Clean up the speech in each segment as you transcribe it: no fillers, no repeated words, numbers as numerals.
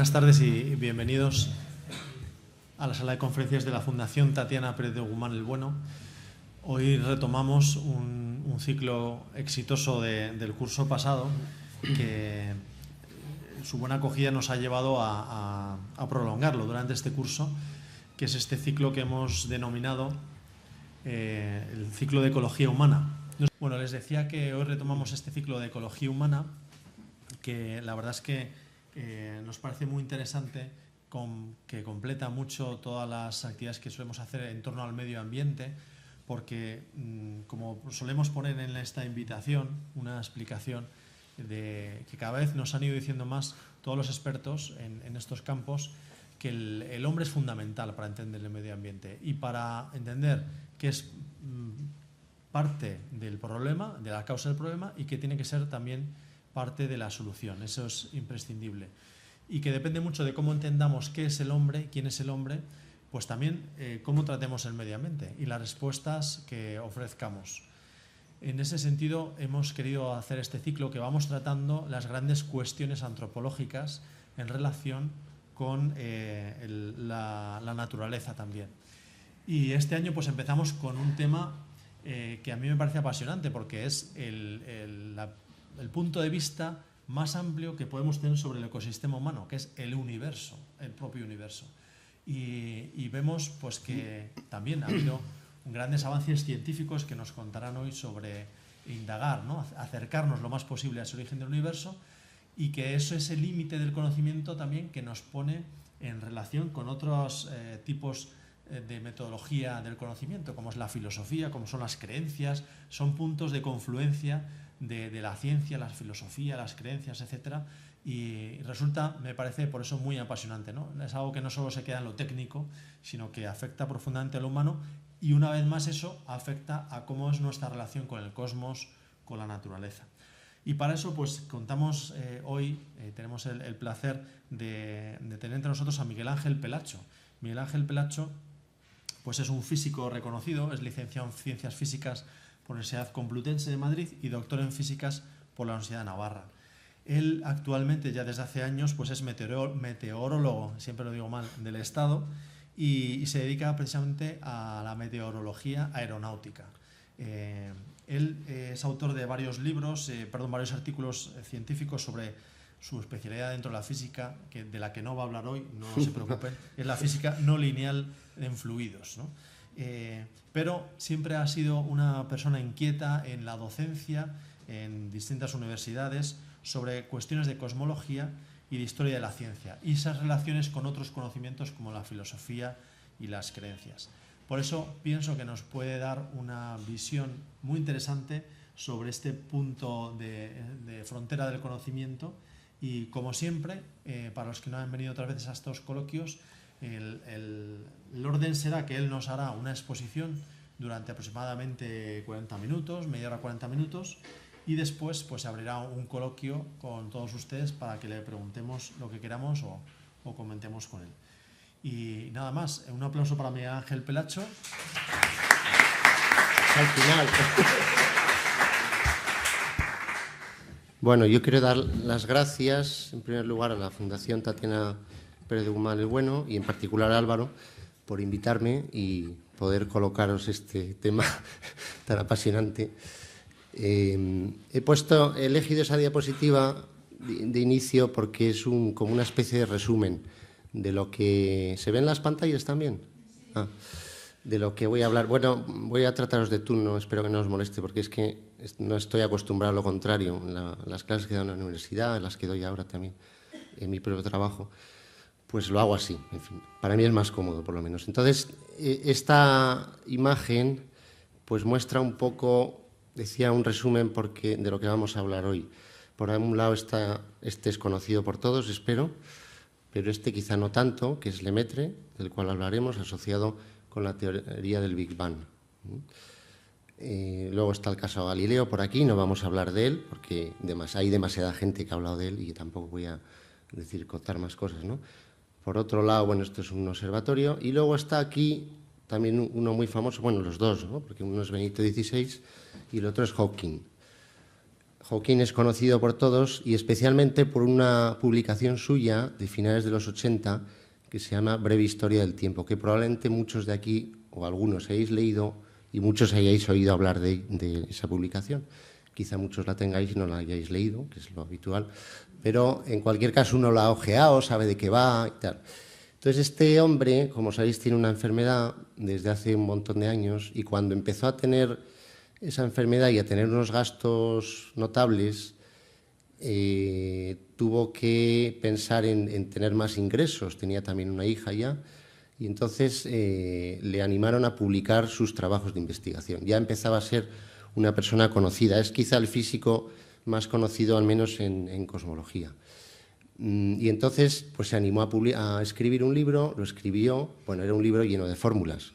Buenas tardes y bienvenidos a la sala de conferencias de la Fundación Tatiana Pérez de Guzmán el Bueno. Hoy retomamos un ciclo exitoso del curso pasado que su buena acogida nos ha llevado a prolongarlo durante este curso, que es este ciclo que hemos denominado el ciclo de ecología humana. Bueno, les decía que hoy retomamos este ciclo de ecología humana, que la verdad es que nos parece muy interesante, que completa mucho todas las actividades que solemos hacer en torno al medio ambiente, porque como solemos poner en esta invitación una explicación de que cada vez nos han ido diciendo más todos los expertos en estos campos que el hombre es fundamental para entender el medio ambiente y para entender que es parte del problema, de la causa del problema, y que tiene que ser también parte de la solución. Eso es imprescindible. Y que depende mucho de cómo entendamos qué es el hombre, quién es el hombre, pues también cómo tratemos el medio ambiente y las respuestas que ofrezcamos. En ese sentido, hemos querido hacer este ciclo que vamos tratando las grandes cuestiones antropológicas en relación con la naturaleza también. Y este año pues empezamos con un tema que a mí me parece apasionante, porque es el punto de vista más amplio que podemos tener sobre el ecosistema humano, que es el universo, el propio universo. Y vemos pues que también ha habido grandes avances científicos que nos contarán hoy sobre indagar, ¿no? Acercarnos lo más posible a ese origen del universo, y que eso es el límite del conocimiento también que nos pone en relación con otros tipos de metodología del conocimiento, como es la filosofía, como son las creencias. Son puntos de confluencia de la ciencia, la filosofía, las creencias, etcétera, y resulta, me parece, por eso muy apasionante, ¿no? Es algo que no solo se queda en lo técnico, sino que afecta profundamente al humano, y una vez más eso afecta a cómo es nuestra relación con el cosmos, con la naturaleza. Y para eso pues contamos hoy, tenemos el placer de tener entre nosotros a Miguel Ángel Pelacho. Miguel Ángel Pelacho pues es un físico reconocido, es licenciado en Ciencias Físicas por la Universidad Complutense de Madrid y doctor en Físicas por la Universidad de Navarra. Él actualmente, ya desde hace años, pues es meteorólogo, siempre lo digo mal, del Estado, y se dedica precisamente a la meteorología aeronáutica. Él es autor de varios libros, varios artículos científicos sobre su especialidad dentro de la física, de la que no va a hablar hoy, no se preocupen, es la física no lineal en fluidos, ¿no? Pero siempre ha sido una persona inquieta en la docencia en distintas universidades sobre cuestiones de cosmología y de historia de la ciencia, y esas relaciones con otros conocimientos como la filosofía y las creencias. Por eso pienso que nos puede dar una visión muy interesante sobre este punto de frontera del conocimiento. Y como siempre, para los que no han venido otras veces a estos coloquios, el orden será que él nos hará una exposición durante aproximadamente 40 minutos, media hora, 40 minutos, y después pues se abrirá un coloquio con todos ustedes para que le preguntemos lo que queramos o comentemos con él. Y nada más, un aplauso para Miguel Ángel Pelacho. Al final. Bueno, yo quiero dar las gracias, en primer lugar, a la Fundación Tatiana Pérez de Guzmán el Bueno, y en particular a Álvaro, por invitarme y poder colocaros este tema tan apasionante. He elegido esa diapositiva de inicio porque es como una especie de resumen de lo que se ve en las pantallas también. De lo que voy a hablar. Bueno, voy a trataros de turno, espero que no os moleste, porque es que no estoy acostumbrado a lo contrario. Las clases que doy en la universidad, las que doy ahora también en mi propio trabajo, pues lo hago así. En fin, para mí es más cómodo, por lo menos. Entonces, esta imagen pues muestra un poco, decía, un resumen de lo que vamos a hablar hoy. Por un lado este es conocido por todos, espero, pero este quizá no tanto, que es Lemaitre, del cual hablaremos, asociado con la teoría del Big Bang. Luego está el caso Galileo por aquí, no vamos a hablar de él, porque hay demasiada gente que ha hablado de él y tampoco voy a contar más cosas, ¿no? Por otro lado, bueno, esto es un observatorio, y luego está aquí también uno muy famoso, bueno, los dos, ¿no? Porque uno es Benito XVI y el otro es Hawking. Joaquín es conocido por todos y especialmente por una publicación suya de finales de los 80 que se llama Breve Historia del Tiempo, que probablemente muchos de aquí o algunos hayáis leído y muchos hayáis oído hablar de esa publicación. Quizá muchos la tengáis y no la hayáis leído, que es lo habitual, pero en cualquier caso uno la ha ojeado, sabe de qué va y tal. Entonces este hombre, como sabéis, tiene una enfermedad desde hace un montón de años y cuando empezó a tener esa enfermedad y a tener unos gastos notables, tuvo que pensar en tener más ingresos. Tenía también una hija ya y entonces le animaron a publicar sus trabajos de investigación. Ya empezaba a ser una persona conocida. Es quizá el físico más conocido, al menos en cosmología. Y entonces pues, se animó a escribir un libro, lo escribió, bueno, era un libro lleno de fórmulas.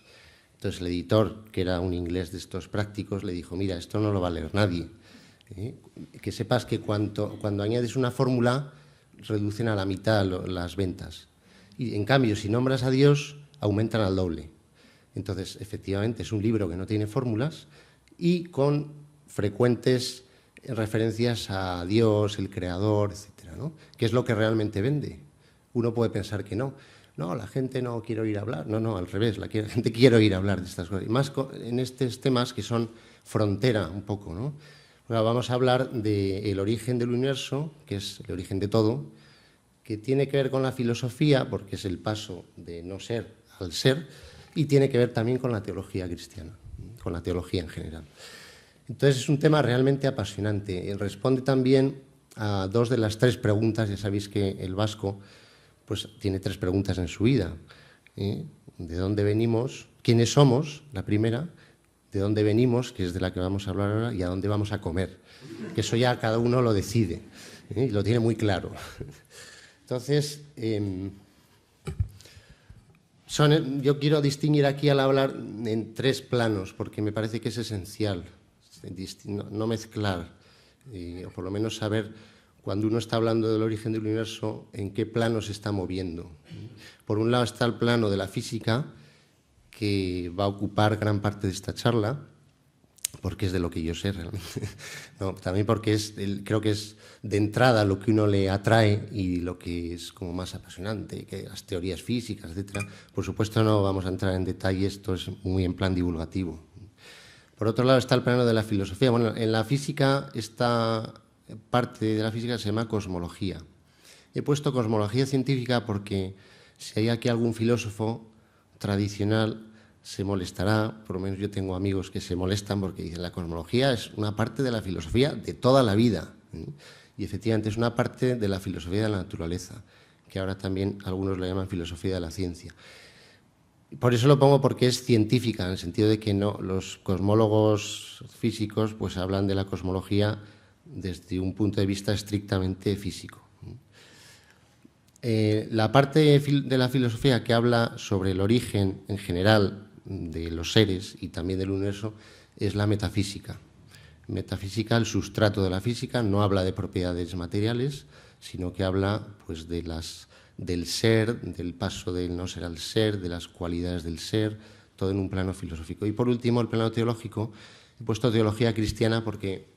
Entonces el editor, que era un inglés de estos prácticos, le dijo, mira, esto no lo va a leer nadie. Que sepas que cuando añades una fórmula, reducen a la mitad las ventas. Y en cambio, si nombras a Dios, aumentan al doble. Entonces, efectivamente, es un libro que no tiene fórmulas y con frecuentes referencias a Dios, el creador, etcétera, ¿no? Que es lo que realmente vende. Uno puede pensar que no. No, la gente no quiere oír hablar. No, al revés, la gente quiere oír hablar de estas cosas. Y más en estos temas que son frontera un poco, ¿no? Bueno, vamos a hablar del origen del universo, que es el origen de todo, que tiene que ver con la filosofía, porque es el paso de no ser al ser, y tiene que ver también con la teología cristiana, con la teología en general. Entonces es un tema realmente apasionante. Responde también a 2 de las 3 preguntas. Ya sabéis que el vasco pues, tiene 3 preguntas en su vida. ¿De dónde venimos? ¿Quiénes somos? La primera. ¿De dónde venimos? Que es de la que vamos a hablar ahora. ¿Y a dónde vamos a comer? Que eso ya cada uno lo decide. Y lo tiene muy claro. Entonces, yo quiero distinguir aquí al hablar en 3 planos, porque me parece que es esencial no mezclar, o por lo menos saber, cuando uno está hablando del origen del universo, en qué plano se está moviendo. Por un lado está el plano de la física, que va a ocupar gran parte de esta charla, porque es de lo que yo sé realmente. No, también porque creo que es de entrada lo que uno le atrae y lo que es como más apasionante, que las teorías físicas, etcétera. Por supuesto no vamos a entrar en detalle, esto es muy en plan divulgativo. Por otro lado está el plano de la filosofía. Bueno, en la física, esta parte de la física se llama cosmología. He puesto cosmología científica porque si hay aquí algún filósofo tradicional se molestará, por lo menos yo tengo amigos que se molestan porque dicen la cosmología es una parte de la filosofía de toda la vida. Y efectivamente es una parte de la filosofía de la naturaleza, que ahora también algunos la llaman filosofía de la ciencia. Por eso lo pongo porque es científica, en el sentido de que no, los cosmólogos físicos pues hablan de la cosmología desde un punto de vista estrictamente físico. La parte de la filosofía que habla sobre el origen en general de los seres y también del universo es la metafísica. Metafísica, el sustrato de la física, no habla de propiedades materiales, sino que habla pues, del ser, del paso del no ser al ser, de las cualidades del ser, todo en un plano filosófico. Y por último, el plano teológico. He puesto teología cristiana porque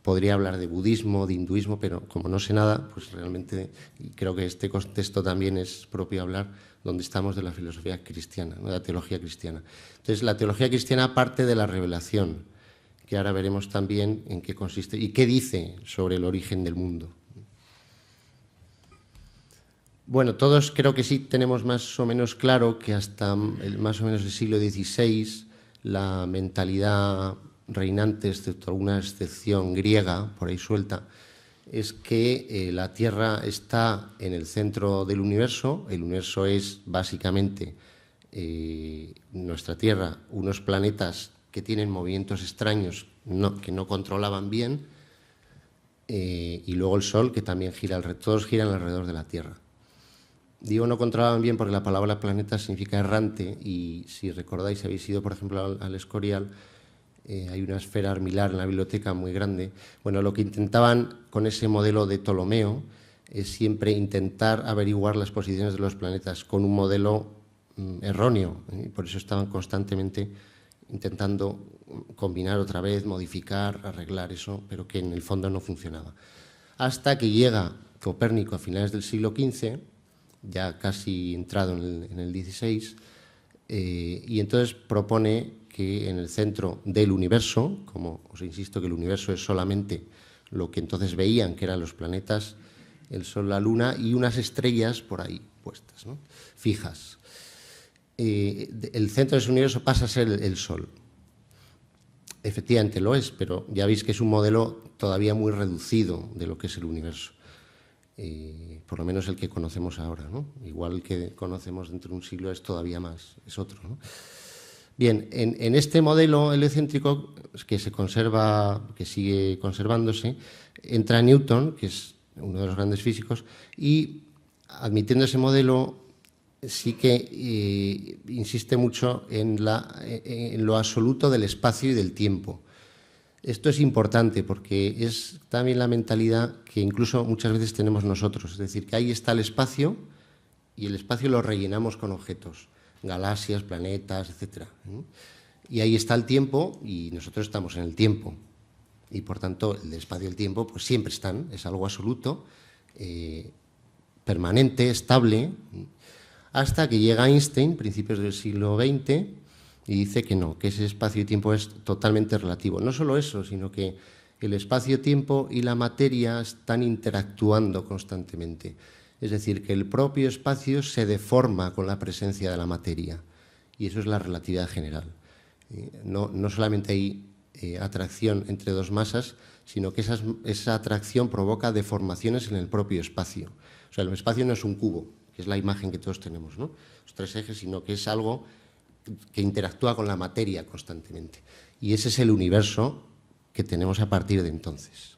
podría hablar de budismo, de hinduismo, pero como no sé nada, pues realmente creo que este contexto también es propio hablar donde estamos de la filosofía cristiana, ¿no? De la teología cristiana. Entonces, la teología cristiana parte de la revelación, que ahora veremos también en qué consiste y qué dice sobre el origen del mundo. Bueno, todos creo que sí tenemos más o menos claro que hasta más o menos el siglo XVI la mentalidad reinante, excepto alguna excepción griega por ahí suelta, es que la Tierra está en el centro del universo. El universo es básicamente nuestra Tierra, unos planetas que tienen movimientos extraños que no controlaban bien, y luego el Sol, que también gira alrededor, todos giran alrededor de la Tierra. Digo no controlaban bien porque la palabra planeta significa errante y si recordáis, si habéis ido por ejemplo al Escorial, hay una esfera armilar en la biblioteca muy grande. Bueno, lo que intentaban con ese modelo de Ptolomeo es siempre intentar averiguar las posiciones de los planetas con un modelo erróneo, y por eso estaban constantemente intentando combinar otra vez, modificar, arreglar eso, pero que en el fondo no funcionaba. Hasta que llega Copérnico a finales del siglo XV, ya casi entrado en el XVI, y entonces propone que en el centro del universo, como os insisto que el universo es solamente lo que entonces veían, que eran los planetas, el Sol, la Luna y unas estrellas por ahí puestas, ¿no?, fijas. El centro de ese universo pasa a ser el Sol. Efectivamente lo es, pero ya veis que es un modelo todavía muy reducido de lo que es el universo. Por lo menos el que conocemos ahora, ¿no? Igual el que conocemos dentro de un siglo es todavía más, es otro, ¿no? Bien, en este modelo heliocéntrico que se conserva, que sigue conservándose, entra Newton, que es uno de los grandes físicos, y admitiendo ese modelo sí que insiste mucho en lo absoluto del espacio y del tiempo. Esto es importante porque es también la mentalidad que incluso muchas veces tenemos nosotros, es decir, que ahí está el espacio y el espacio lo rellenamos con objetos, galaxias, planetas, etc. Y ahí está el tiempo y nosotros estamos en el tiempo. Y por tanto el espacio y el tiempo pues siempre están, es algo absoluto, permanente, estable, hasta que llega Einstein, principios del siglo XX, y dice que no, que ese espacio y tiempo es totalmente relativo. No solo eso, sino que el espacio-tiempo y la materia están interactuando constantemente. Es decir, que el propio espacio se deforma con la presencia de la materia. Y eso es la relatividad general. No solamente hay atracción entre dos masas, sino que esa atracción provoca deformaciones en el propio espacio. O sea, el espacio no es un cubo, que es la imagen que todos tenemos, ¿no?, los tres ejes, sino que es algo que interactúa con la materia constantemente. Y ese es el universo que tenemos a partir de entonces.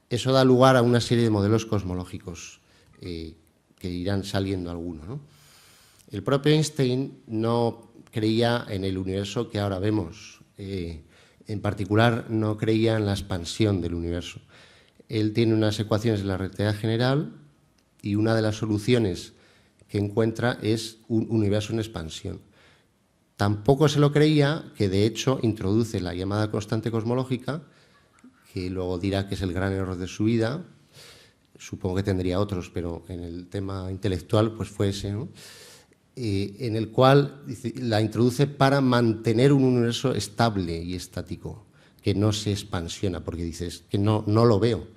Eso da lugar a una serie de modelos cosmológicos que irán saliendo algunos, ¿no? El propio Einstein no creía en el universo que ahora vemos. En particular, no creía en la expansión del universo. Él tiene unas ecuaciones de la relatividad general y una de las soluciones que encuentra es un universo en expansión. Tampoco se lo creía, que de hecho introduce la llamada constante cosmológica, que luego dirá que es el gran error de su vida. Supongo que tendría otros, pero en el tema intelectual pues fue ese, ¿no?, en el cual la introduce para mantener un universo estable y estático, que no se expansiona, porque dices que no lo veo.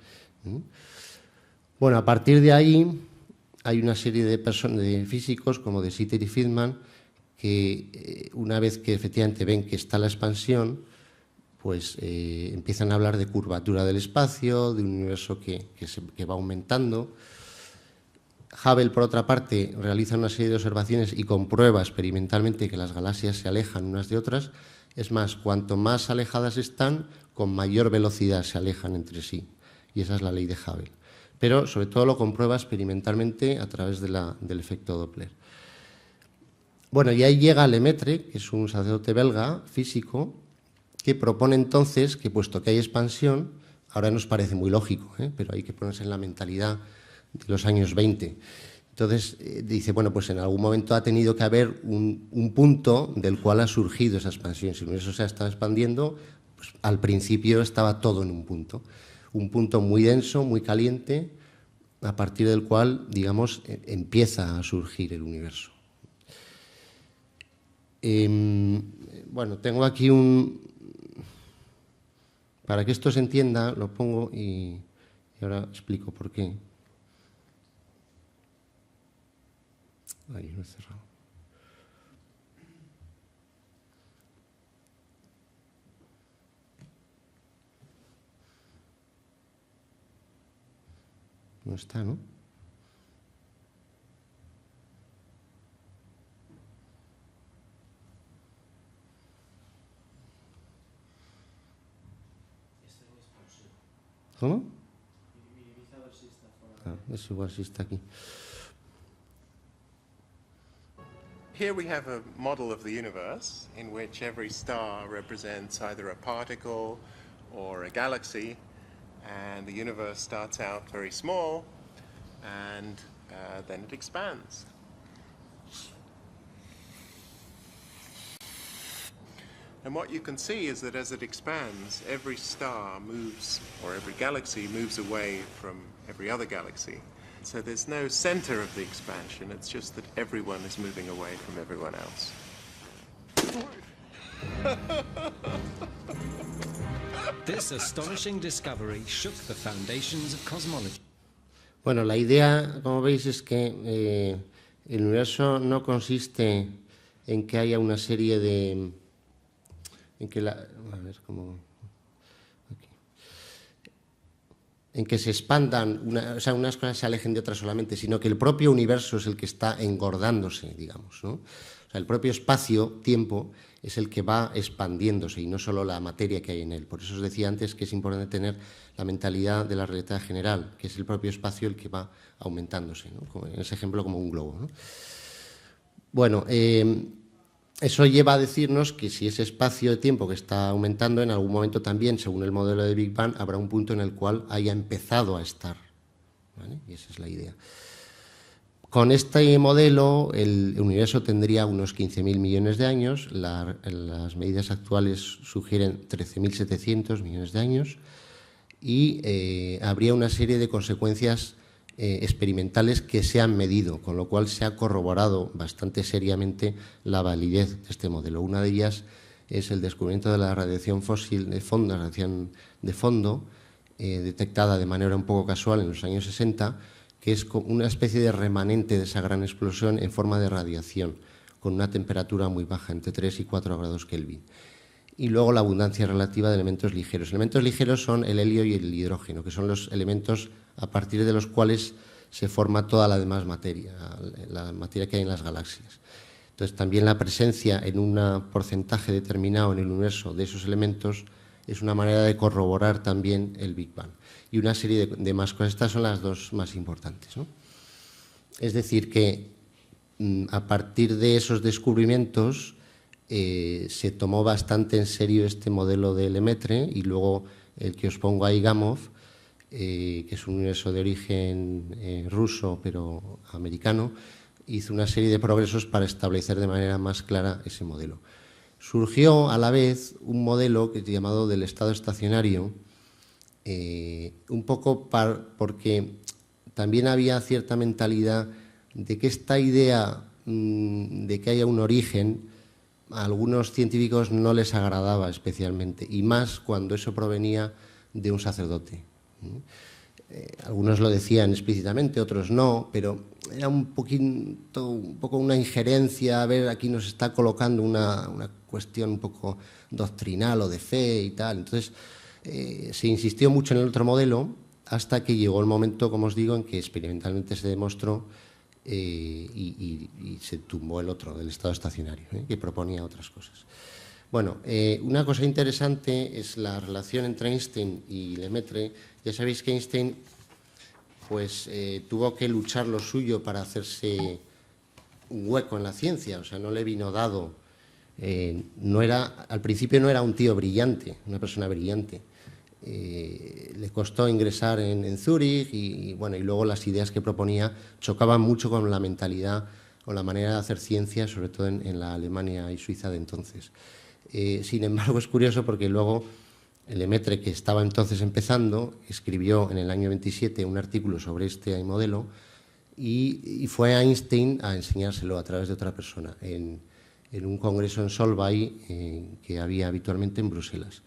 Bueno, a partir de ahí hay una serie de físicos como de Sitter y Friedman que una vez que efectivamente ven que está la expansión, pues empiezan a hablar de curvatura del espacio, de un universo que va aumentando. Hubble, por otra parte, realiza una serie de observaciones y comprueba experimentalmente que las galaxias se alejan unas de otras. Es más, cuanto más alejadas están, con mayor velocidad se alejan entre sí. Y esa es la ley de Hubble. Pero, sobre todo, lo comprueba experimentalmente a través del efecto Doppler. Bueno, y ahí llega Lemaitre, que es un sacerdote belga, físico, que propone entonces que, puesto que hay expansión, ahora nos parece muy lógico, pero hay que ponerse en la mentalidad de los años 20. Entonces, dice, bueno, pues en algún momento ha tenido que haber un punto del cual ha surgido esa expansión. Si el universo se ha estado expandiendo, pues al principio estaba todo en un punto muy denso, muy caliente, a partir del cual, digamos, empieza a surgir el universo. Bueno, tengo aquí para que esto se entienda, lo pongo y ahora explico por qué. Ahí lo he cerrado. No está, ¿no? ¿Cómo? Es igual si está aquí. Here we have a model of the universe in which every star represents either a particle or a galaxy, and the universe starts out very small and then it expands. And what you can see is that as it expands, every star moves, or every galaxy moves away from every other galaxy. So there's no center of the expansion, it's just that everyone is moving away from everyone else. This astonishing discovery shook the foundations of cosmology. Bueno, la idea, como veis, es que el universo no consiste en que haya una serie de... en que se expandan, unas cosas se alejen de otras solamente, sino que el propio universo es el que está engordándose, digamos, ¿no? O sea, el propio espacio-tiempo es el que va expandiéndose y no solo la materia que hay en él. Por eso os decía antes que es importante tener la mentalidad de la relatividad general, que es el propio espacio el que va aumentándose, ¿no? Como en ese ejemplo, como un globo, ¿no? Bueno, eso lleva a decirnos que si ese espacio de tiempo que está aumentando, en algún momento también, según el modelo de Big Bang, habrá un punto en el cual haya empezado a estar, ¿vale? Y esa es la idea. Con este modelo, el universo tendría unos 15.000 millones de años, las medidas actuales sugieren 13.700 millones de años, y habría una serie de consecuencias experimentales que se han medido, con lo cual se ha corroborado bastante seriamente la validez de este modelo. Una de ellas es el descubrimiento de la radiación fósil de fondo, la radiación de fondo, detectada de manera un poco casual en los años 60, que es una especie de remanente de esa gran explosión en forma de radiación, con una temperatura muy baja, entre 3 y 4 grados Kelvin. Y luego la abundancia relativa de elementos ligeros. Elementos ligeros son el helio y el hidrógeno, que son los elementos a partir de los cuales se forma toda la demás materia, la materia que hay en las galaxias. Entonces, también la presencia en un porcentaje determinado en el universo de esos elementos es una manera de corroborar también el Big Bang. Y una serie de más cosas. Estas son las dos más importantes, ¿no? Es decir, que a partir de esos descubrimientos se tomó bastante en serio este modelo de Lemaitre, y luego el que os pongo ahí, Gamow, que es un universo de origen ruso pero americano, hizo una serie de progresos para establecer de manera más clara ese modelo. Surgió a la vez un modelo que es llamado del estado estacionario, un poco porque también había cierta mentalidad de que esta idea de que haya un origen a algunos científicos no les agradaba especialmente, y más cuando eso provenía de un sacerdote. Algunos lo decían explícitamente, otros no, pero era un poco una injerencia. A ver, aquí nos está colocando una cuestión un poco doctrinal o de fe y tal. Entonces, se insistió mucho en el otro modelo hasta que llegó el momento, como os digo, en que experimentalmente se demostró y se tumbó el otro, del estado estacionario, que proponía otras cosas. Bueno, una cosa interesante es la relación entre Einstein y Lemaitre. Ya sabéis que Einstein pues, tuvo que luchar lo suyo para hacerse un hueco en la ciencia, o sea, no le vino dado. Al principio no era un tío brillante, una persona brillante. Le costó ingresar en Zúrich y luego las ideas que proponía chocaban mucho con la mentalidad, con la manera de hacer ciencia, sobre todo en la Alemania y Suiza de entonces. Sin embargo, es curioso porque luego Lemaitre, que estaba entonces empezando, escribió en el año 27 un artículo sobre este modelo y fue a Einstein a enseñárselo a través de otra persona en un congreso en Solvay que había habitualmente en Bruselas.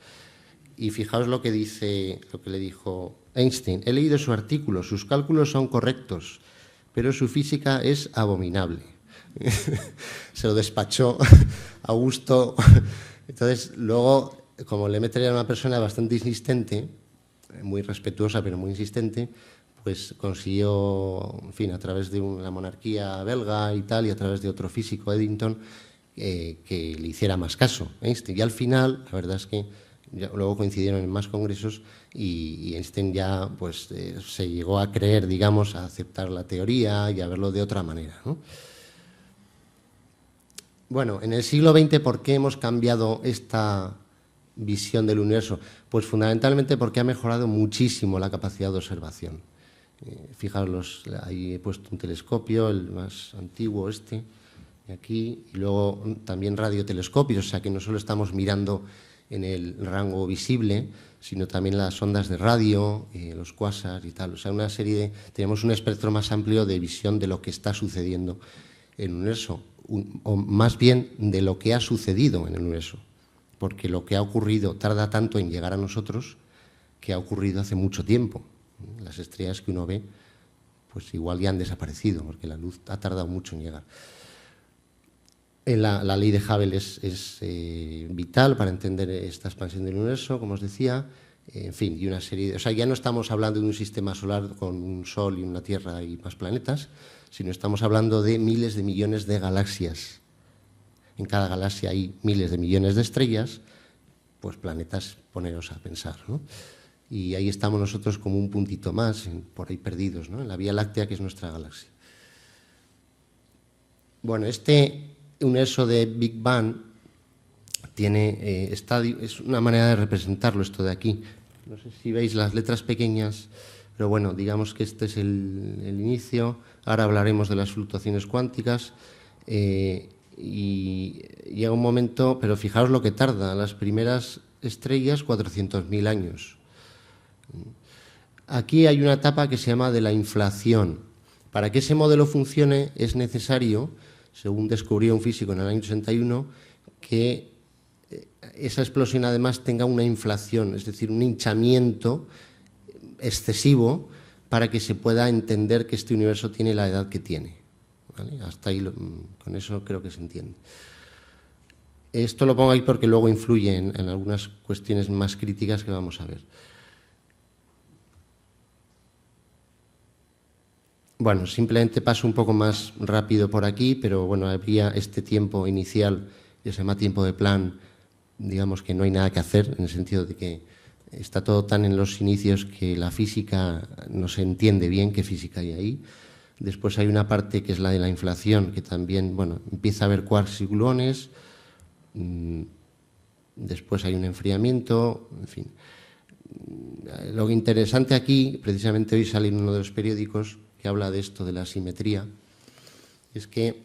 Y fijaos lo que le dijo Einstein. He leído su artículo, sus cálculos son correctos, pero su física es abominable. Se lo despachó a gusto. Entonces, luego, como Lemaitre era una persona bastante insistente, muy respetuosa, pero muy insistente, pues consiguió, en fin, a través de la monarquía belga y tal, y a través de otro físico, Eddington, que le hiciera más caso a Einstein. Y al final, la verdad es que luego coincidieron en más congresos y Einstein ya pues, se llegó a creer, digamos, a aceptar la teoría y a verlo de otra manera, ¿no? Bueno, en el siglo XX, ¿por qué hemos cambiado esta visión del universo? Pues fundamentalmente porque ha mejorado muchísimo la capacidad de observación. Fijaos, ahí he puesto un telescopio, el más antiguo y aquí, y luego también radiotelescopios, o sea que no solo estamos mirando en el rango visible, sino también las ondas de radio, los cuásars y tal. O sea, tenemos un espectro más amplio de visión de lo que está sucediendo en el universo, o más bien de lo que ha sucedido en el universo, porque lo que ha ocurrido tarda tanto en llegar a nosotros que ha ocurrido hace mucho tiempo. Las estrellas que uno ve, pues igual ya han desaparecido, porque la luz ha tardado mucho en llegar. La ley de Hubble es vital para entender esta expansión del universo, como os decía, en fin, y una serie de... O sea, ya no estamos hablando de un sistema solar con un Sol y una Tierra y más planetas, sino estamos hablando de miles de millones de galaxias. En cada galaxia hay miles de millones de estrellas, pues planetas, poneros a pensar, ¿no? Y ahí estamos nosotros como un puntito más, por ahí perdidos, ¿no? En la Vía Láctea, que es nuestra galaxia. Bueno, este universo de Big Bang tiene es una manera de representarlo, esto de aquí. No sé si veis las letras pequeñas, pero bueno, digamos que este es el inicio. Ahora hablaremos de las fluctuaciones cuánticas. Y llega un momento, pero fijaos lo que tarda, las primeras estrellas 400.000 años. Aquí hay una etapa que se llama de la inflación. Para que ese modelo funcione es necesario, según descubrió un físico en el año 81, que esa explosión además tenga una inflación, es decir, un hinchamiento excesivo para que se pueda entender que este universo tiene la edad que tiene. ¿Vale? Hasta ahí, con eso creo que se entiende. Esto lo pongo ahí porque luego influye en algunas cuestiones más críticas que vamos a ver. Bueno, simplemente paso un poco más rápido por aquí, pero bueno, habría este tiempo inicial, que se llama tiempo de plan, digamos que no hay nada que hacer, en el sentido de que está todo tan en los inicios que la física no se entiende bien qué física hay ahí. Después hay una parte que es la de la inflación, que también, bueno, empieza a haber quarks y gluones. Después hay un enfriamiento, en fin. Lo interesante aquí, precisamente hoy sale en uno de los periódicos que habla de esto, de la simetría, es que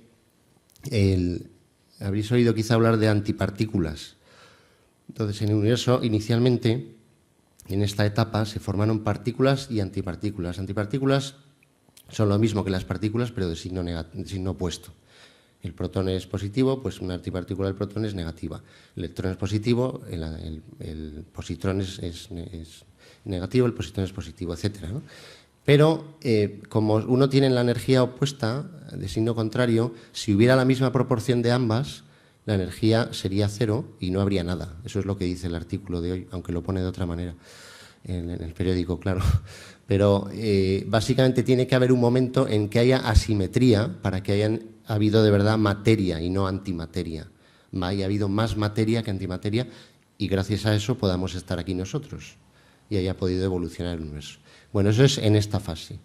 habréis oído quizá hablar de antipartículas. Entonces, en el universo, inicialmente, en esta etapa, se formaron partículas y antipartículas. Antipartículas son lo mismo que las partículas, pero de signo opuesto. El protón es positivo, pues una antipartícula del protón es negativa. El electrón es positivo, el positrón es negativo, el positrón es positivo, etcétera, ¿no? Pero como uno tiene la energía opuesta, de signo contrario, si hubiera la misma proporción de ambas, la energía sería cero y no habría nada. Eso es lo que dice el artículo de hoy, aunque lo pone de otra manera en el periódico, claro. Pero básicamente tiene que haber un momento en que haya asimetría para que haya habido de verdad materia y no antimateria. Haya habido más materia que antimateria y gracias a eso podamos estar aquí nosotros y haya podido evolucionar el universo. Bueno, eso es en esta fase.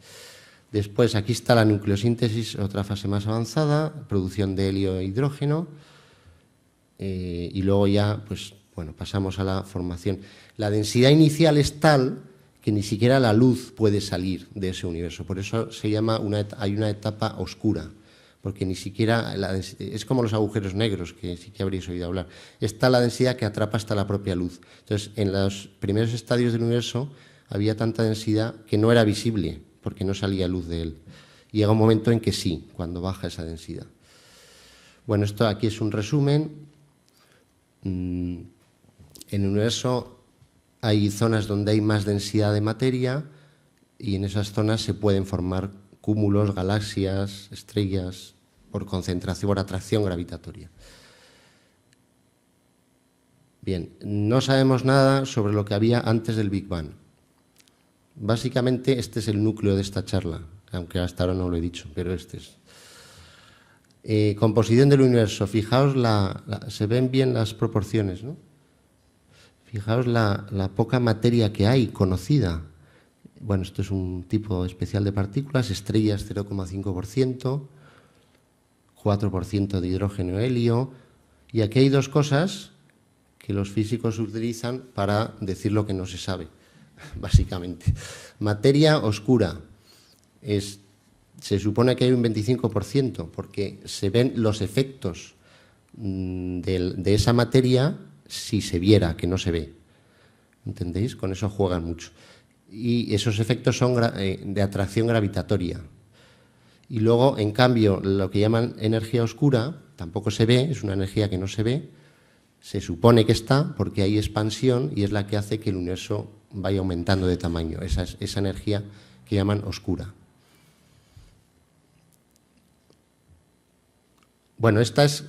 Después, aquí está la nucleosíntesis, otra fase más avanzada, producción de helio e hidrógeno, y luego ya, pues, bueno, pasamos a la formación. La densidad inicial es tal que ni siquiera la luz puede salir de ese universo. Por eso se llama hay una etapa oscura, porque ni siquiera es como los agujeros negros, que sí que habréis oído hablar. Está la densidad que atrapa hasta la propia luz. Entonces, en los primeros estadios del universo había tanta densidad que no era visible, porque no salía luz de él. Llega un momento en que sí, cuando baja esa densidad. Bueno, esto aquí es un resumen. En el universo hay zonas donde hay más densidad de materia y en esas zonas se pueden formar cúmulos, galaxias, estrellas, por concentración, por atracción gravitatoria. Bien, no sabemos nada sobre lo que había antes del Big Bang. Básicamente este es el núcleo de esta charla, aunque hasta ahora no lo he dicho, pero este es. Composición del universo. Fijaos, se ven bien las proporciones, ¿no? Fijaos la poca materia que hay conocida. Bueno, esto es un tipo especial de partículas, estrellas 0,5%, 4% de hidrógeno y helio. Y aquí hay dos cosas que los físicos utilizan para decir lo que no se sabe, básicamente. Materia oscura es se supone que hay un 25%, porque se ven los efectos de esa materia si se viera, que no se ve. ¿Entendéis? Con eso juegan mucho. Y esos efectos son de atracción gravitatoria. Y luego, en cambio, lo que llaman energía oscura tampoco se ve, es una energía que no se ve, se supone que está porque hay expansión y es la que hace que el universo vaya aumentando de tamaño, esa energía que llaman oscura. Bueno, esta es,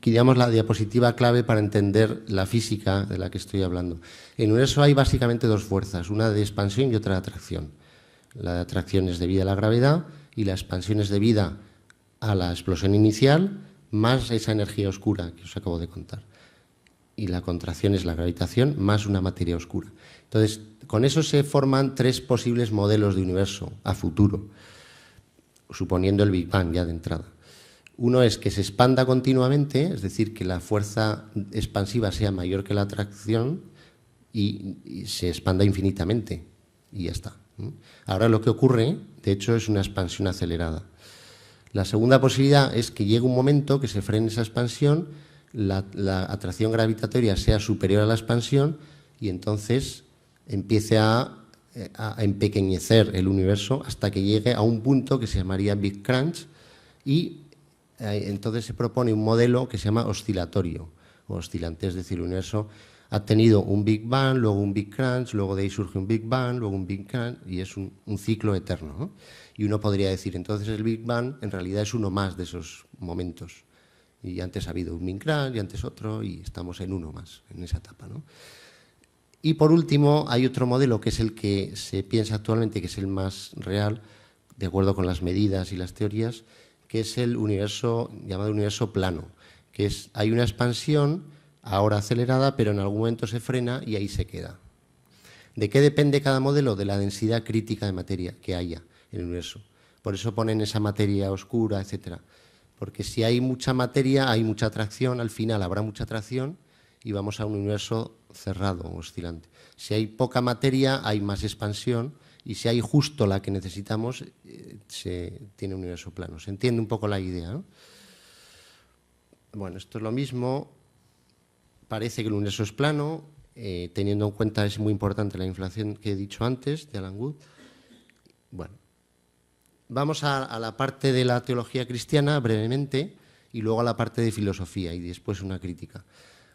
digamos, la diapositiva clave para entender la física de la que estoy hablando. En el universo hay básicamente dos fuerzas, una de expansión y otra de atracción. La de atracción es debida a la gravedad y la expansión es debida a la explosión inicial más esa energía oscura que os acabo de contar. Y la contracción es la gravitación más una materia oscura. Entonces, con eso se forman tres posibles modelos de universo a futuro, suponiendo el Big Bang ya de entrada. Uno es que se expanda continuamente, es decir, que la fuerza expansiva sea mayor que la atracción y se expanda infinitamente y ya está. Ahora lo que ocurre, de hecho, es una expansión acelerada. La segunda posibilidad es que llegue un momento que se frene esa expansión, la atracción gravitatoria sea superior a la expansión y entonces empiece a empequeñecer el universo hasta que llegue a un punto que se llamaría Big Crunch y entonces se propone un modelo que se llama oscilatorio o oscilante, es decir, el universo ha tenido un Big Bang, luego un Big Crunch, luego de ahí surge un Big Bang, luego un Big Crunch y es un ciclo eterno, ¿no? Y uno podría decir, entonces el Big Bang en realidad es uno más de esos momentos. Y antes ha habido un Big Crunch y antes otro y estamos en uno más, en esa etapa, ¿no? Y por último hay otro modelo que es el que se piensa actualmente que es el más real, de acuerdo con las medidas y las teorías, que es el universo llamado universo plano, que es, hay una expansión ahora acelerada, pero en algún momento se frena y ahí se queda. ¿De qué depende cada modelo? De la densidad crítica de materia que haya en el universo. Por eso ponen esa materia oscura, etcétera. Porque si hay mucha materia, hay mucha atracción, al final habrá mucha atracción y vamos a un universo cerrado, oscilante. Si hay poca materia, hay más expansión. Y si hay justo la que necesitamos, se tiene un universo plano. ¿Se entiende un poco la idea, ¿no? Bueno, esto es lo mismo. Parece que el universo es plano, teniendo en cuenta, es muy importante la inflación que he dicho antes, de Alan Guth. Bueno, vamos a la parte de la teología cristiana, brevemente, y luego a la parte de filosofía, y después una crítica.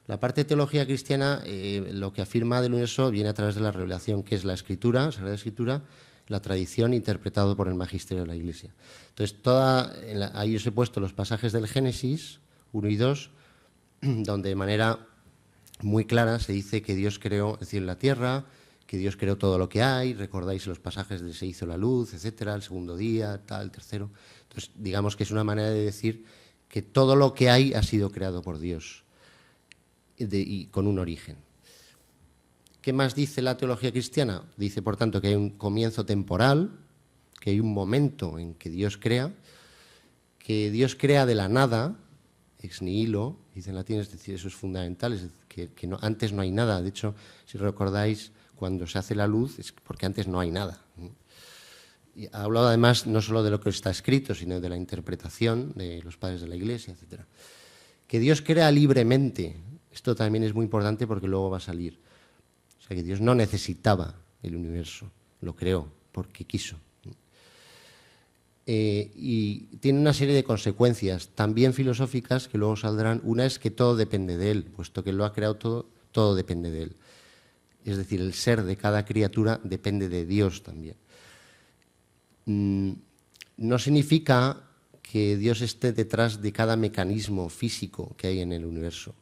La parte de teología cristiana, lo que afirma del universo viene a través de la revelación, que es la Escritura, Sagrada Escritura, la tradición interpretado por el magisterio de la Iglesia. Entonces, ahí os he puesto los pasajes del Génesis 1 y 2, donde de manera muy clara se dice que Dios creó el cielo y la tierra, que Dios creó todo lo que hay, recordáis los pasajes de se hizo la luz, etcétera, el segundo día, tal, el tercero. Entonces, digamos que es una manera de decir que todo lo que hay ha sido creado por Dios. Y con un origen. ¿Qué más dice la teología cristiana? Dice, por tanto, que hay un comienzo temporal, que hay un momento en que Dios crea de la nada, ex nihilo, dice en latín, es decir, eso es fundamental, es decir, que no, antes no hay nada. De hecho, si recordáis, cuando se hace la luz, es porque antes no hay nada. Y ha hablado además no solo de lo que está escrito, sino de la interpretación de los padres de la Iglesia, etc. Que Dios crea libremente. Esto también es muy importante porque luego va a salir. O sea, que Dios no necesitaba el universo, lo creó porque quiso. Y tiene una serie de consecuencias, también filosóficas, que luego saldrán. Una es que todo depende de Él, puesto que Él lo ha creado todo, todo depende de Él. Es decir, el ser de cada criatura depende de Dios también. No significa que Dios esté detrás de cada mecanismo físico que hay en el universo.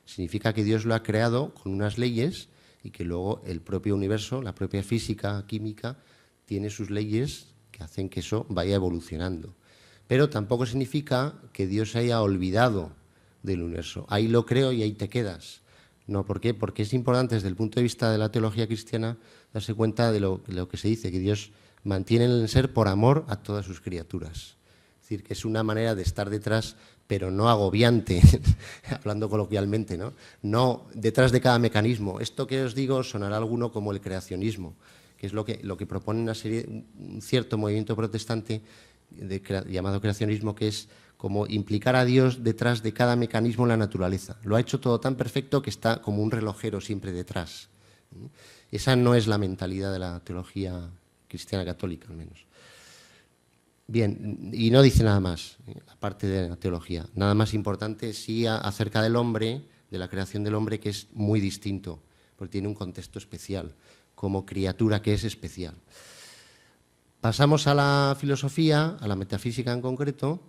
Significa que Dios lo ha creado con unas leyes y que luego el propio universo, la propia física, química, tiene sus leyes que hacen que eso vaya evolucionando. Pero tampoco significa que Dios se haya olvidado del universo. Ahí lo creo y ahí te quedas. No, ¿por qué? Porque es importante desde el punto de vista de la teología cristiana darse cuenta de lo que se dice, que Dios mantiene el ser por amor a todas sus criaturas. Es decir, que es una manera de estar detrás, pero no agobiante, hablando coloquialmente, ¿no? No detrás de cada mecanismo. Esto que os digo sonará a alguno como el creacionismo, que es lo que propone un cierto movimiento protestante llamado creacionismo, que es como implicar a Dios detrás de cada mecanismo en la naturaleza. Lo ha hecho todo tan perfecto que está como un relojero siempre detrás. Esa no es la mentalidad de la teología cristiana católica, al menos. Bien, y no dice nada más, aparte de la teología. Nada más importante sí acerca del hombre, de la creación del hombre, que es muy distinto, porque tiene un contexto especial, como criatura que es especial. Pasamos a la filosofía, a la metafísica en concreto,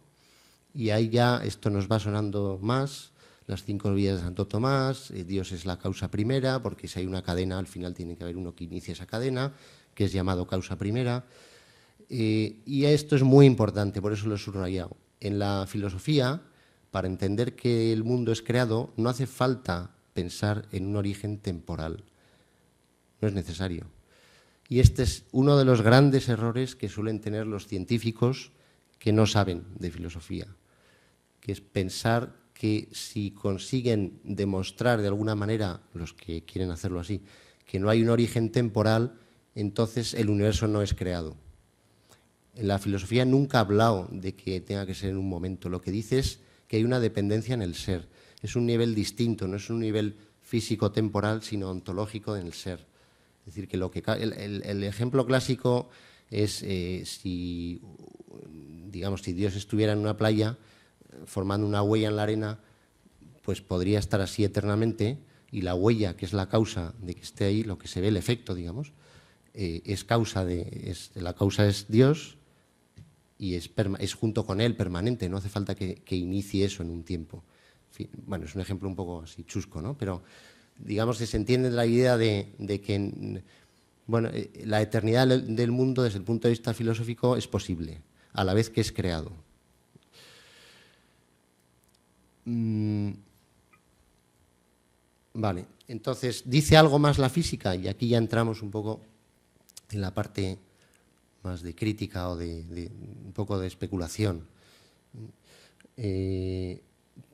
y ahí ya esto nos va sonando más, las 5 vías de Santo Tomás, Dios es la causa primera, porque si hay una cadena, al final tiene que haber uno que inicie esa cadena, que es llamado causa primera. Y esto es muy importante, por eso lo he subrayado. En la filosofía, para entender que el mundo es creado, no hace falta pensar en un origen temporal. No es necesario. Y este es uno de los grandes errores que suelen tener los científicos que no saben de filosofía, que es pensar que si consiguen demostrar de alguna manera, los que quieren hacerlo así, que no hay un origen temporal, entonces el universo no es creado. La filosofía nunca ha hablado de que tenga que ser en un momento. Lo que dice es que hay una dependencia en el ser. Es un nivel distinto, no es un nivel físico-temporal, sino ontológico en el ser. Es decir, que el ejemplo clásico es si Dios estuviera en una playa formando una huella en la arena, pues podría estar así eternamente, y la huella, que es la causa de que esté ahí, lo que se ve, el efecto, digamos, la causa es Dios, y es junto con él permanente, no hace falta que inicie eso en un tiempo. En fin, bueno, es un ejemplo un poco así chusco, ¿no? Pero digamos que se entiende la idea de que la eternidad del mundo desde el punto de vista filosófico es posible, a la vez que es creado. Vale, entonces, ¿dice algo más la física? Y aquí ya entramos un poco en la parte más de crítica o de un poco de especulación.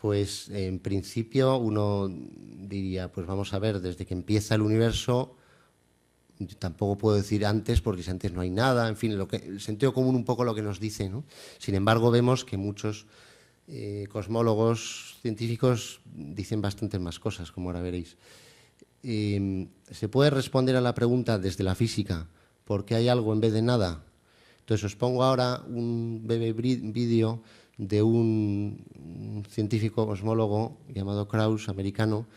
Pues en principio uno diría, pues vamos a ver, desde que empieza el universo, yo tampoco puedo decir antes porque si antes no hay nada, en fin, el sentido común un poco lo que nos dice, ¿no? Sin embargo, vemos que muchos cosmólogos científicos dicen bastantes más cosas, como ahora veréis. Se puede responder a la pregunta desde la física, ¿por qué hay algo en vez de nada? Entonces os pongo ahora un breve vídeo de un científico cosmólogo llamado Krauss, americano,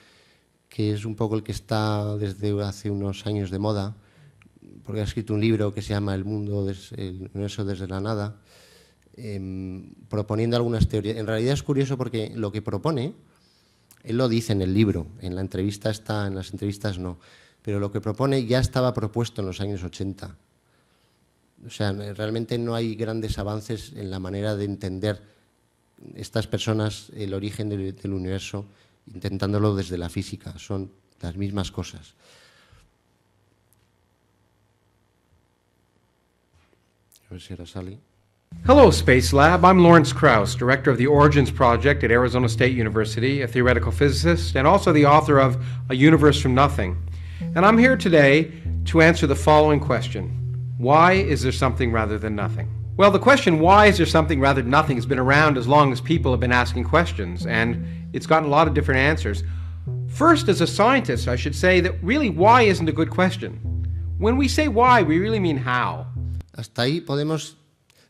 que es un poco el que está desde hace unos años de moda, porque ha escrito un libro que se llama El universo desde la nada, proponiendo algunas teorías. En realidad es curioso porque lo que propone, él lo dice en el libro, en la entrevista está, en las entrevistas no, pero lo que propone ya estaba propuesto en los años 80. O sea, realmente no hay grandes avances en la manera de entender estas personas el origen del universo, intentándolo desde la física. Son las mismas cosas. A ver si ahora sale. Hello, Space Lab. I'm Lawrence Krauss, director of the Origins Project at Arizona State University, a theoretical physicist, and also the author of A Universe from Nothing. And I'm here today to answer the following question. Why is there something rather than nothing? Well, the question, why is there something rather than nothing, has been around as long as people have been asking questions, and it's gotten a lot of different answers. First, as a scientist, I should say that really why isn't a good question. When we say why, we really mean how. Hasta ahí podemos,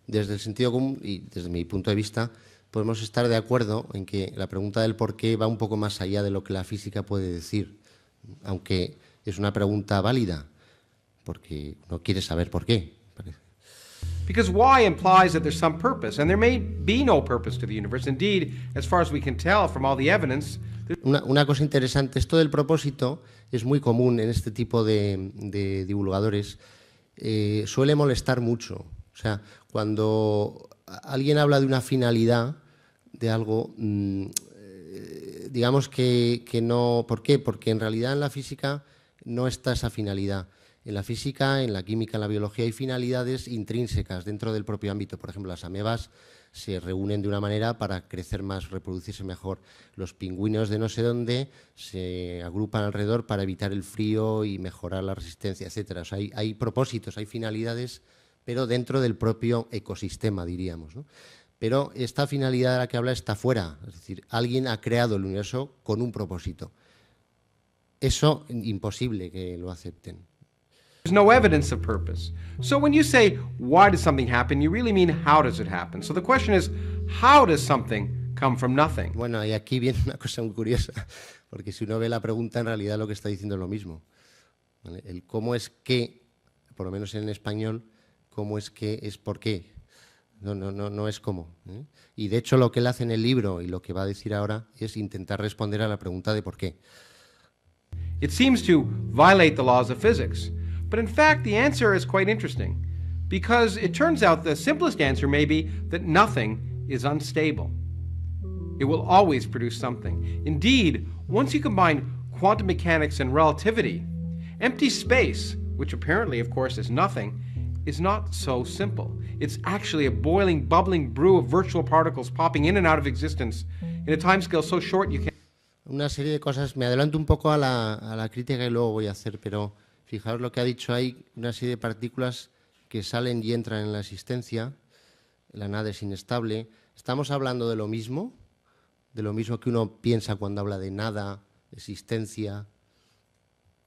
desde el sentido común y desde mi punto de vista, podemos estar de acuerdo en que la pregunta del por qué va un poco más allá de lo que la física puede decir, aunque es una pregunta válida, porque uno quiere saber por qué. Because why implies that there's some purpose, and there may be no purpose to the universe. Indeed, as far as we can tell from all the evidence. Una cosa interesante, esto del propósito es muy común en este tipo de divulgadores. Suele molestar mucho. O sea, cuando alguien habla de una finalidad de algo, digamos que no. ¿Por qué? Porque en realidad en la física no está esa finalidad. En la física, en la química, en la biología hay finalidades intrínsecas dentro del propio ámbito. Por ejemplo, las amebas se reúnen de una manera para crecer más, reproducirse mejor. Los pingüinos de no sé dónde se agrupan alrededor para evitar el frío y mejorar la resistencia, etc. O sea, hay propósitos, hay finalidades pero dentro del propio ecosistema, diríamos, ¿no? Pero esta finalidad de la que habla está fuera, es decir, alguien ha creado el universo con un propósito. Eso, imposible que lo acepten. There's no evidence of purpose. So when you say, why does something happen, you really mean, how does it happen? So the question is, how does something come from nothing? Bueno, y aquí viene una cosa muy curiosa, porque si uno ve la pregunta, en realidad lo que está diciendo es lo mismo. ¿Vale? El cómo es que, por lo menos en español, cómo es que es por qué. No es cómo, ¿eh? Y de hecho lo que él hace en el libro y lo que va a decir ahora es intentar responder a la pregunta de por qué. It seems to violate the laws of physics. But in fact, the answer is quite interesting, because it turns out the simplest answer may be that nothing is unstable. It will always produce something. Indeed, once you combine quantum mechanics and relativity, empty space, which apparently, of course, is nothing, is not so simple. It's actually a boiling, bubbling brew of virtual particles popping in and out of existence in a timescale so short you can't... Una serie de cosas, me adelanto un poco a la crítica que luego voy a hacer, pero fijaos lo que ha dicho ahí, una serie de partículas que salen y entran en la existencia, la nada es inestable. Estamos hablando de lo mismo que uno piensa cuando habla de nada, existencia.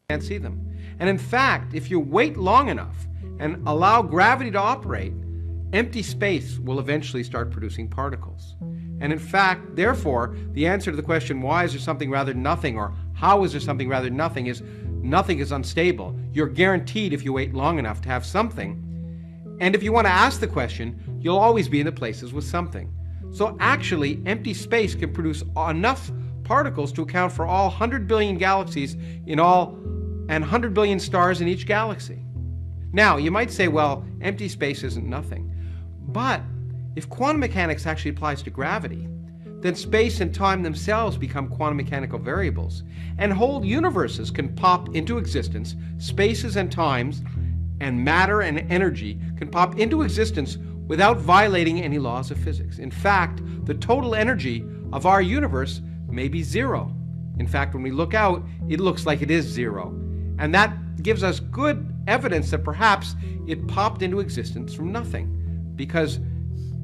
Can't see them. And in fact, if you wait long enough and allow gravity to operate, empty space will eventually start producing particles. And in fact, therefore, the answer to the question, why is there something rather than nothing, or how is there something rather than nothing, is nothing is unstable. You're guaranteed, if you wait long enough, to have something. And if you want to ask the question, you'll always be in the places with something. So actually, empty space can produce enough particles to account for all 100 billion galaxies in all, and 100 billion stars in each galaxy. Now, you might say, well, empty space isn't nothing. But if quantum mechanics actually applies to gravity, then space and time themselves become quantum mechanical variables, and whole universes can pop into existence. Spaces and times and matter and energy can pop into existence without violating any laws of physics. In fact, the total energy of our universe may be zero. In fact, when we look out, it looks like it is zero. And that gives us good evidence that perhaps it popped into existence from nothing, because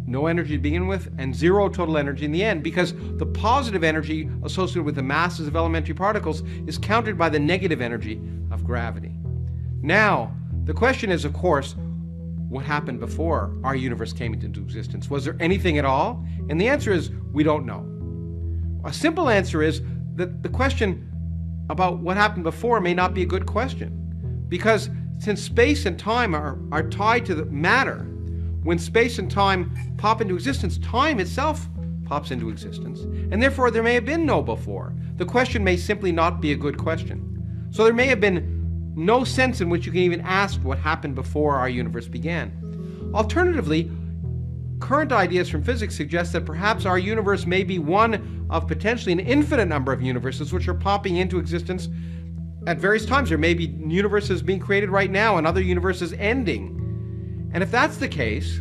no energy to begin with, and zero total energy in the end, because the positive energy associated with the masses of elementary particles is countered by the negative energy of gravity. Now, the question is, of course, what happened before our universe came into existence? Was there anything at all? And the answer is, we don't know. A simple answer is that the question about what happened before may not be a good question, because since space and time are tied to the matter, when space and time pop into existence, time itself pops into existence, and therefore there may have been no before. The question may simply not be a good question. So there may have been no sense in which you can even ask what happened before our universe began. Alternatively, current ideas from physics suggest that perhaps our universe may be one of potentially an infinite number of universes which are popping into existence at various times. There may be universes being created right now and other universes ending. And if that's the case,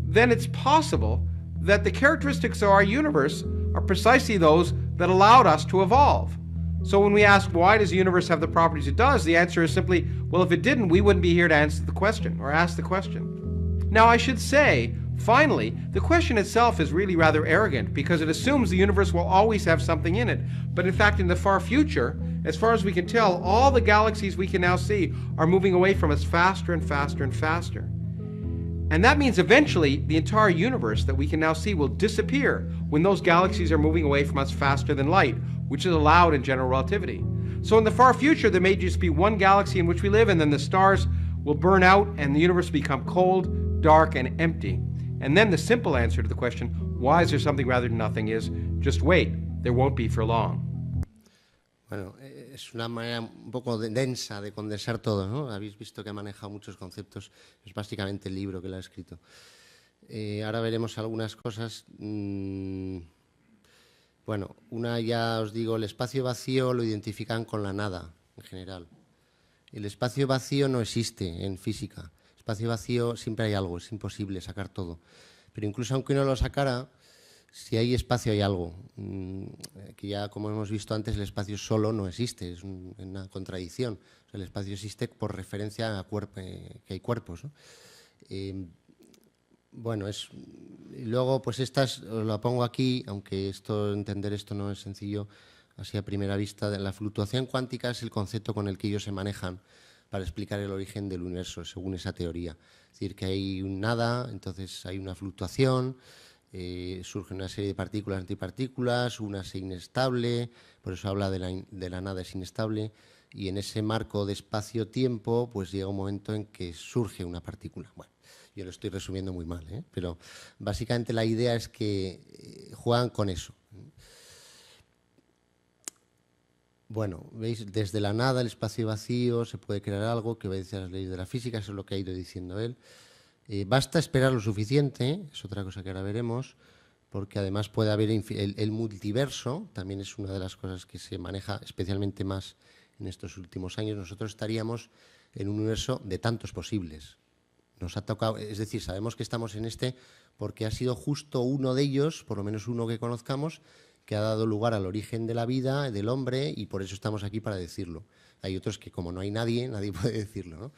then it's possible that the characteristics of our universe are precisely those that allowed us to evolve. So when we ask, why does the universe have the properties it does, the answer is simply, well, if it didn't, we wouldn't be here to answer the question or ask the question. Now, I should say, finally, the question itself is really rather arrogant, because it assumes the universe will always have something in it. But in fact, in the far future, as far as we can tell, all the galaxies we can now see are moving away from us faster and faster and faster. And that means eventually the entire universe that we can now see will disappear when those galaxies are moving away from us faster than light, which is allowed in general relativity. So in the far future, there may just be one galaxy in which we live, and then the stars will burn out and the universe will become cold, dark, and empty. And then the simple answer to the question, why is there something rather than nothing, is just wait, there won't be for long. Bueno, es una manera un poco densa de condensar todo, ¿no? Habéis visto que ha manejado muchos conceptos, es básicamente el libro que lo ha escrito. Ahora veremos algunas cosas. Bueno, una ya os digo, el espacio vacío lo identifican con la nada, en general. El espacio vacío no existe en física. Espacio vacío siempre hay algo, es imposible sacar todo. Pero incluso aunque uno lo sacara, si hay espacio hay algo. Que ya, como hemos visto antes, el espacio solo no existe, es una contradicción. O sea, el espacio existe por referencia a que hay cuerpos, ¿no? Bueno, luego pues estas os la pongo aquí, aunque entender esto no es sencillo así a primera vista. La fluctuación cuántica es el concepto con el que ellos se manejan para explicar el origen del universo, según esa teoría. Es decir, que hay un nada, entonces hay una fluctuación, surge una serie de partículas, antipartículas, una es inestable, por eso habla de la nada es inestable, y en ese marco de espacio-tiempo pues llega un momento en que surge una partícula. Bueno, yo lo estoy resumiendo muy mal, pero básicamente la idea es que juegan con eso. Bueno, veis, desde la nada, el espacio vacío, se puede crear algo que obedece a las leyes de la física, eso es lo que ha ido diciendo él. Basta esperar lo suficiente, es otra cosa que ahora veremos, porque además puede haber el multiverso, también es una de las cosas que se maneja especialmente más en estos últimos años. Nosotros estaríamos en un universo de tantos posibles. Nos ha tocado, es decir, sabemos que estamos en este porque ha sido justo uno de ellos, por lo menos uno que conozcamos, que ha dado lugar al origen de la vida, del hombre, y por eso estamos aquí para decirlo. Hay otros que, como no hay nadie puede decirlo, ¿no?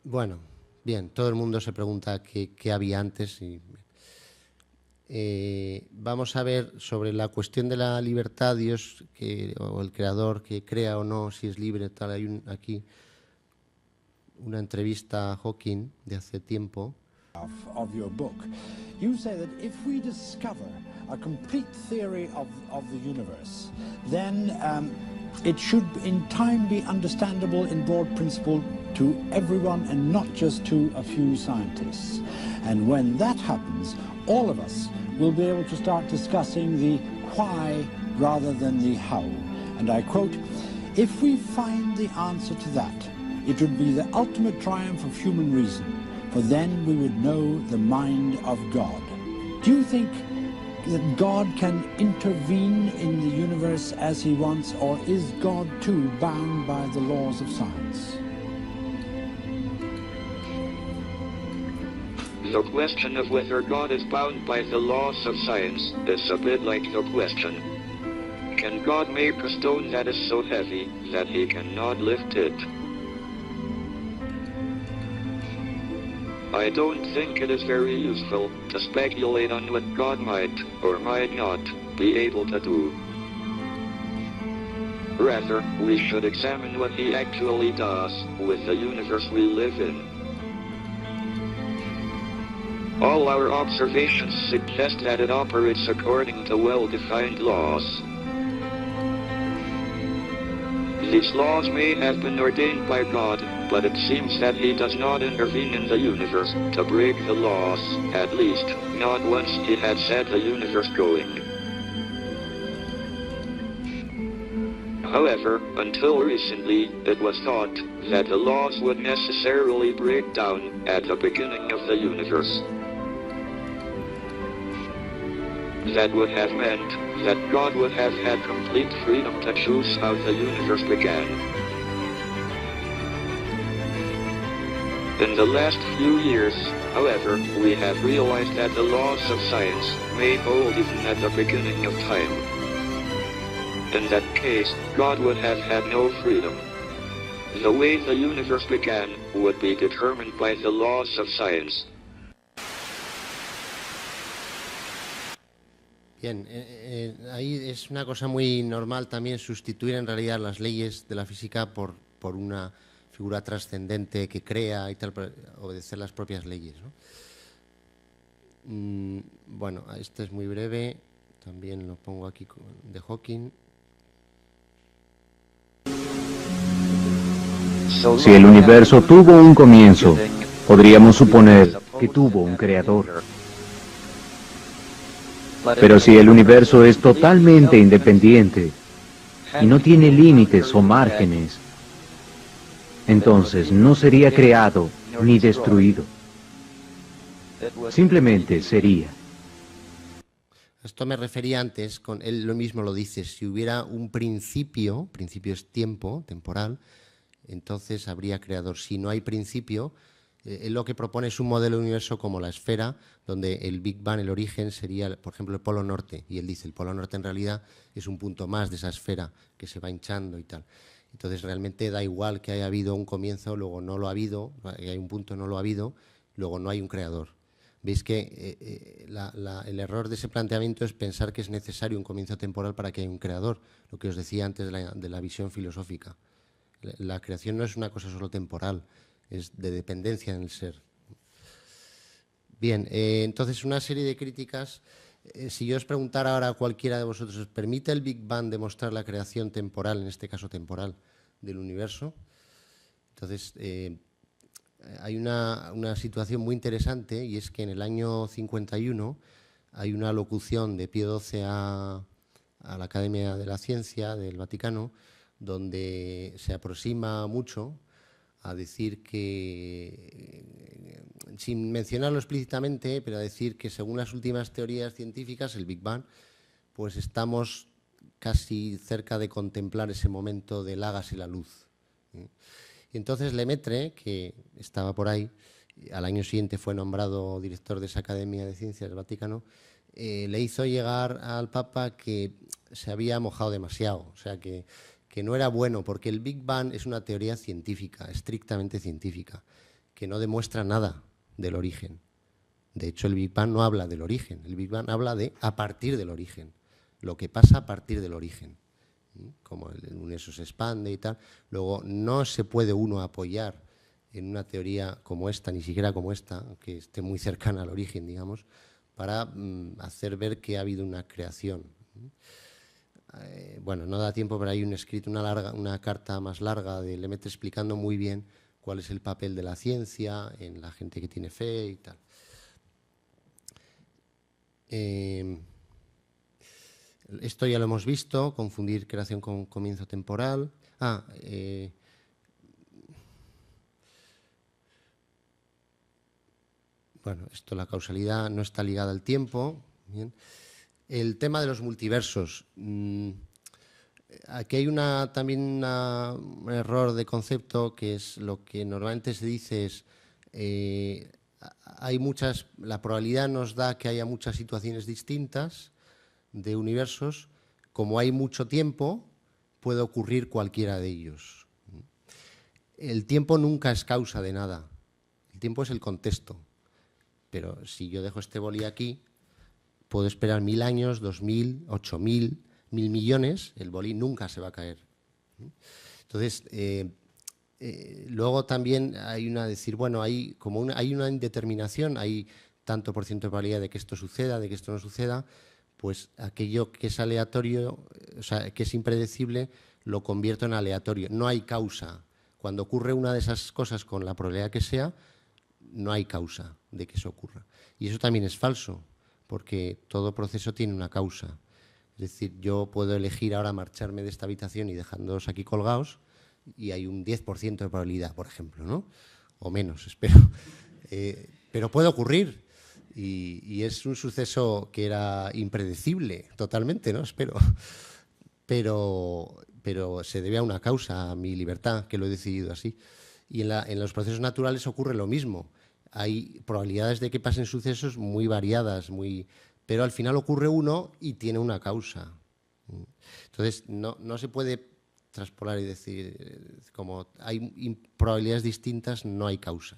Bueno, bien, todo el mundo se pregunta qué había antes. Vamos a ver sobre la cuestión de la libertad, Dios o el creador que crea o no, si es libre, tal. Hay aquí una entrevista a Hawking de hace tiempo. Of your book, you say that if we discover a complete theory of the universe, then it should in time be understandable in broad principle to everyone and not just to a few scientists. And when that happens, all of us will be able to start discussing the why rather than the how. And I quote, "If we find the answer to that, it would be the ultimate triumph of human reason. For then we would know the mind of God." Do you think that God can intervene in the universe as he wants, or is God too bound by the laws of science? The question of whether God is bound by the laws of science is a bit like the question, can God make a stone that is so heavy that he cannot lift it? I don't think it is very useful to speculate on what God might or might not be able to do. Rather, we should examine what he actually does with the universe we live in. All our observations suggest that it operates according to well-defined laws. These laws may have been ordained by God, but it seems that he does not intervene in the universe to break the laws, at least, not once he had set the universe going. However, until recently, it was thought that the laws would necessarily break down at the beginning of the universe. That would have meant that God would have had complete freedom to choose how the universe began. In the last few years, however, we have realized that the laws of science may hold even at the beginning of time. In that case, God would have had no freedom. The way the universe began would be determined by the laws of science. Bien, ahí es una cosa muy normal también sustituir en realidad las leyes de la física por una figura trascendente que crea y tal, para obedecer las propias leyes, ¿no? Bueno, este es muy breve, también lo pongo aquí de Hawking. Si el universo tuvo un comienzo, podríamos suponer que tuvo un creador. Pero si el universo es totalmente independiente y no tiene límites o márgenes, entonces no sería creado ni destruido. Simplemente sería. Esto me refería antes, él lo mismo lo dice, si hubiera un principio es tiempo, temporal, entonces habría creador. Si no hay principio, él lo que propone es un modelo de universo como la esfera, donde el Big Bang, el origen, sería, por ejemplo, el polo norte. Y él dice, el polo norte en realidad es un punto más de esa esfera que se va hinchando y tal. Entonces realmente da igual que haya habido un comienzo, luego no lo ha habido, que hay un punto, no lo ha habido, luego no hay un creador. Veis que el error de ese planteamiento es pensar que es necesario un comienzo temporal para que haya un creador, lo que os decía antes de la visión filosófica. La creación no es una cosa solo temporal, es de dependencia en el ser. Bien, entonces una serie de críticas. Si yo os preguntara ahora a cualquiera de vosotros, ¿os permite el Big Bang demostrar la creación temporal, en este caso temporal, del universo? Entonces, hay una situación muy interesante, y es que en el año 51 hay una locución de Pío XII a la Academia de la Ciencia del Vaticano, donde se aproxima mucho a decir que, sin mencionarlo explícitamente, pero a decir que según las últimas teorías científicas, el Big Bang, pues estamos casi cerca de contemplar ese momento del hágase la luz. Y entonces Lemaitre, que estaba por ahí, al año siguiente fue nombrado director de esa Academia de Ciencias del Vaticano, le hizo llegar al Papa que se había mojado demasiado, o sea que no era bueno, porque el Big Bang es una teoría científica, estrictamente científica, que no demuestra nada del origen. De hecho, el Big Bang no habla del origen, el Big Bang habla de a partir del origen, lo que pasa a partir del origen, como el universo se expande y tal. Luego, no se puede uno apoyar en una teoría como esta, ni siquiera como esta, que esté muy cercana al origen, digamos, para hacer ver que ha habido una creación. Bueno, no da tiempo, pero hay un escrito, una carta más larga de Lemaitre explicando muy bien cuál es el papel de la ciencia en la gente que tiene fe y tal. Esto ya lo hemos visto, confundir creación con comienzo temporal. Bueno, esto, la causalidad no está ligada al tiempo. Bien. El tema de los multiversos. Aquí hay también un error de concepto, que es lo que normalmente se dice es la probabilidad nos da que haya muchas situaciones distintas de universos. Como hay mucho tiempo, puede ocurrir cualquiera de ellos. El tiempo nunca es causa de nada. El tiempo es el contexto. Pero si yo dejo este boli aquí, puedo esperar 1000 años, 2000, 8000, 1000 millones, el boli nunca se va a caer. Entonces, luego también hay hay una indeterminación, hay tanto por ciento de probabilidad de que esto suceda, de que esto no suceda, pues aquello que es aleatorio, o sea, que es impredecible, lo convierto en aleatorio. No hay causa. Cuando ocurre una de esas cosas con la probabilidad que sea, no hay causa de que eso ocurra. Y eso también es falso, porque todo proceso tiene una causa. Es decir, yo puedo elegir ahora marcharme de esta habitación y dejándoos aquí colgados, y hay un 10% de probabilidad, por ejemplo, ¿no? O menos, espero. Pero puede ocurrir, y es un suceso que era impredecible totalmente, ¿no? Espero. Pero se debe a una causa, a mi libertad, que lo he decidido así. Y en los procesos naturales ocurre lo mismo. Hay probabilidades de que pasen sucesos muy variadas, pero al final ocurre uno y tiene una causa. Entonces, no se puede traspolar y decir, como hay probabilidades distintas, no hay causa.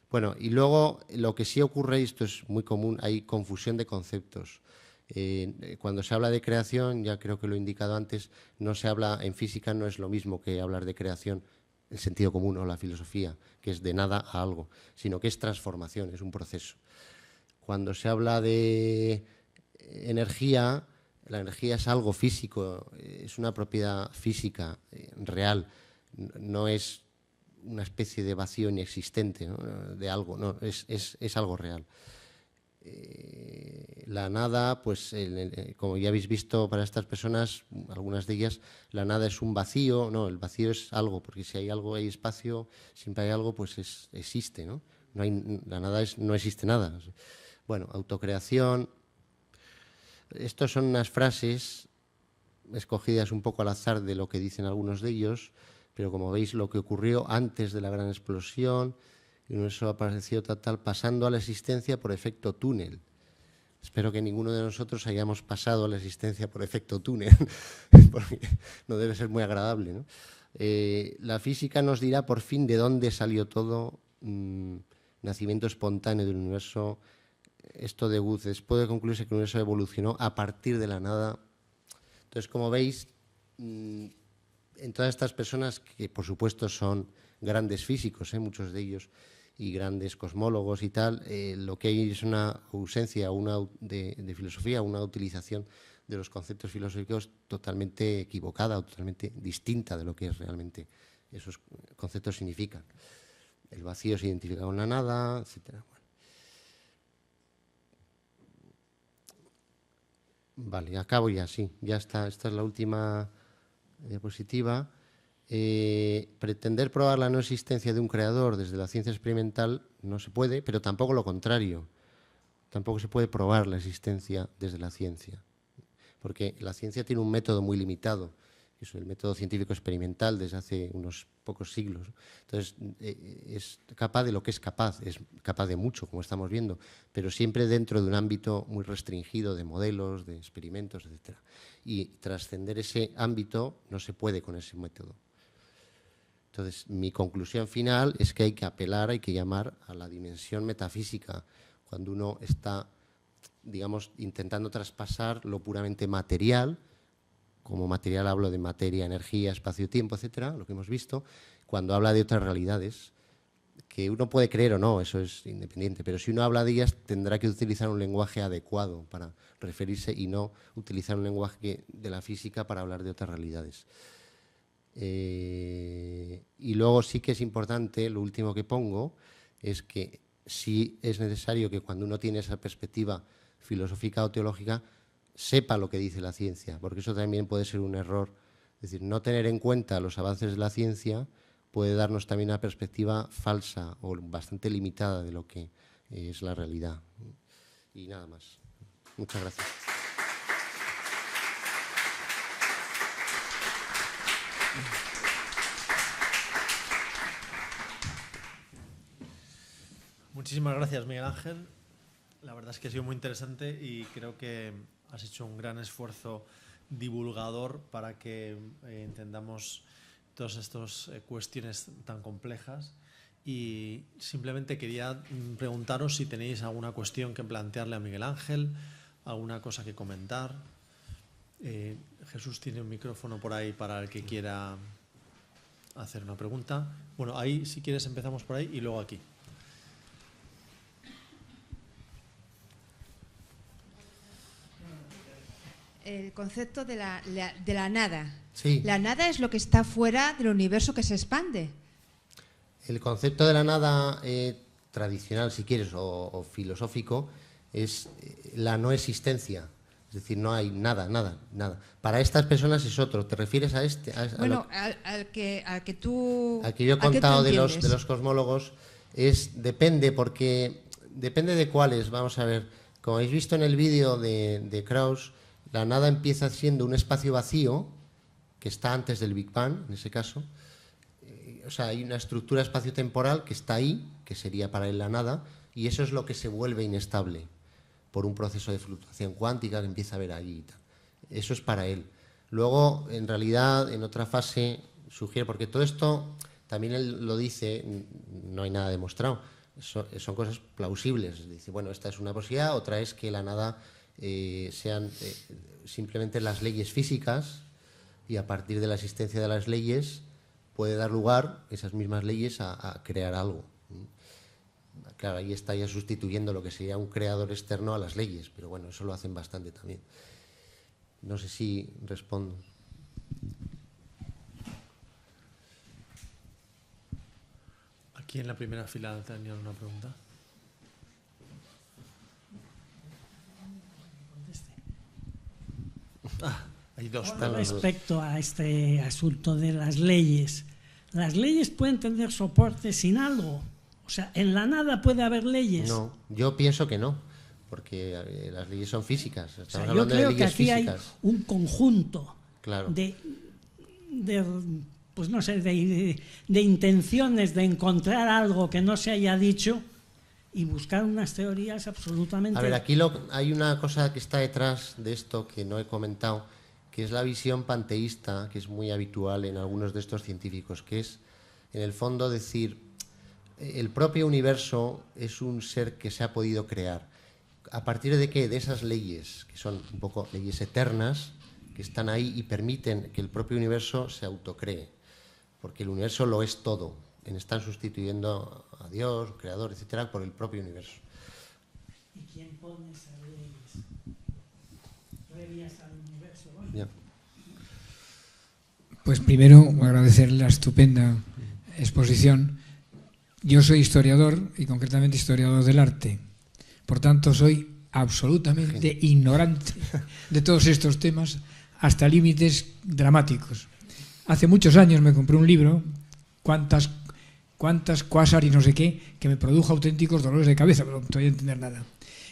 Bueno, y luego lo que sí ocurre, y esto es muy común, hay confusión de conceptos. Cuando se habla de creación, ya creo que lo he indicado antes, no se habla en física, no es lo mismo que hablar de creación, el sentido común o la filosofía, que es de nada a algo, sino que es transformación, es un proceso. Cuando se habla de energía, la energía es algo físico, es una propiedad física real, no es una especie de vacío inexistente, ¿no? De algo, no, es algo real. La nada, pues como ya habéis visto para estas personas, algunas de ellas, la nada es un vacío, no, el vacío es algo, porque si hay algo, hay espacio, siempre hay algo, pues existe, ¿no? La nada no existe nada. Bueno, autocreación. Estos son unas frases escogidas un poco al azar de lo que dicen algunos de ellos, pero como veis, lo que ocurrió antes de la gran explosión, el universo apareció tal, pasando a la existencia por efecto túnel. Espero que ninguno de nosotros hayamos pasado a la existencia por efecto túnel, porque no debe ser muy agradable, ¿no? La física nos dirá por fin de dónde salió todo, nacimiento espontáneo del universo. Esto de Guth, puede concluirse que el universo evolucionó a partir de la nada. Entonces, como veis, en todas estas personas, que por supuesto son grandes físicos, muchos de ellos, y grandes cosmólogos y tal, lo que hay es una ausencia de filosofía, una utilización de los conceptos filosóficos totalmente equivocada o totalmente distinta de lo que realmente esos conceptos significan. El vacío se identifica con la nada, etcétera. Vale, acabo ya, sí, ya está. Esta es la última diapositiva. Pretender probar la no existencia de un creador desde la ciencia experimental no se puede, pero tampoco lo contrario. Tampoco se puede probar la existencia desde la ciencia, porque la ciencia tiene un método muy limitado, que es el método científico experimental desde hace unos pocos siglos. Entonces, es capaz de lo que es capaz de mucho, como estamos viendo, pero siempre dentro de un ámbito muy restringido de modelos, de experimentos, etc. Y trascender ese ámbito no se puede con ese método. Entonces, mi conclusión final es que hay que apelar, hay que llamar a la dimensión metafísica, cuando uno está, digamos, intentando traspasar lo puramente material. Como material hablo de materia, energía, espacio-tiempo, etcétera, lo que hemos visto, cuando habla de otras realidades, que uno puede creer o no, eso es independiente, pero si uno habla de ellas tendrá que utilizar un lenguaje adecuado para referirse y no utilizar un lenguaje de la física para hablar de otras realidades. Y luego sí que es importante, lo último que pongo, es que sí es necesario que cuando uno tiene esa perspectiva filosófica o teológica, sepa lo que dice la ciencia, porque eso también puede ser un error. Es decir, no tener en cuenta los avances de la ciencia puede darnos también una perspectiva falsa o bastante limitada de lo que es la realidad. Y nada más. Muchas gracias. Muchísimas gracias, Miguel Ángel. La verdad es que ha sido muy interesante y creo que has hecho un gran esfuerzo divulgador para que entendamos todas estas cuestiones tan complejas. Y simplemente quería preguntaros si tenéis alguna cuestión que plantearle a Miguel Ángel, alguna cosa que comentar. Jesús tiene un micrófono por ahí para el que quiera hacer una pregunta. Bueno, ahí si quieres empezamos por ahí y luego aquí. El concepto de la nada. Sí. La nada es lo que está fuera del universo que se expande. El concepto de la nada tradicional, si quieres, o filosófico, es la no existencia. Es decir, no hay nada. Para estas personas es otro. ¿Te refieres a este? Bueno, al que tú... Al que yo he contado de los cosmólogos, depende de cuáles. Vamos a ver, como habéis visto en el vídeo de Krauss, la nada empieza siendo un espacio vacío, que está antes del Big Bang, en ese caso. O sea, hay una estructura espaciotemporal que está ahí, que sería para él la nada, y eso es lo que se vuelve inestable por un proceso de fluctuación cuántica que empieza a haber allí y tal. Eso es para él. Luego, en realidad, en otra fase, sugiere, porque todo esto, también él lo dice, no hay nada demostrado, son cosas plausibles. Dice, bueno, esta es una posibilidad, otra es que la nada sean simplemente las leyes físicas, y a partir de la existencia de las leyes puede dar lugar, esas mismas leyes, a crear algo. Claro, ahí está ya sustituyendo lo que sería un creador externo a las leyes, pero bueno, eso lo hacen bastante también. No sé si respondo. Aquí en la primera fila tenían una pregunta. Hay dos. Con respecto a este asunto de las leyes pueden tener soporte sin algo. O sea, en la nada puede haber leyes. No, yo pienso que no, porque las leyes son físicas. Estamos hablando de leyes que aquí físicas. Hay un conjunto de intenciones de encontrar algo que no se haya dicho, y buscar unas teorías absolutamente... A ver, aquí hay una cosa que está detrás de esto que no he comentado, que es la visión panteísta, que es muy habitual en algunos de estos científicos, que es, en el fondo, decir, el propio universo es un ser que se ha podido crear. ¿A partir de qué? De esas leyes, que son un poco leyes eternas, que están ahí y permiten que el propio universo se autocree, porque el universo lo es todo. Están sustituyendo a Dios, creador, etcétera, por el propio universo. ¿Y quién pone esas leyes? Previas al universo, ¿no? Ya. Pues primero agradecer la estupenda exposición. Yo soy historiador y concretamente historiador del arte. Por tanto, soy absolutamente ignorante de todos estos temas hasta límites dramáticos. Hace muchos años me compré un libro, cuántas cuásar y no sé qué, que me produjo auténticos dolores de cabeza, pero no podía entender nada.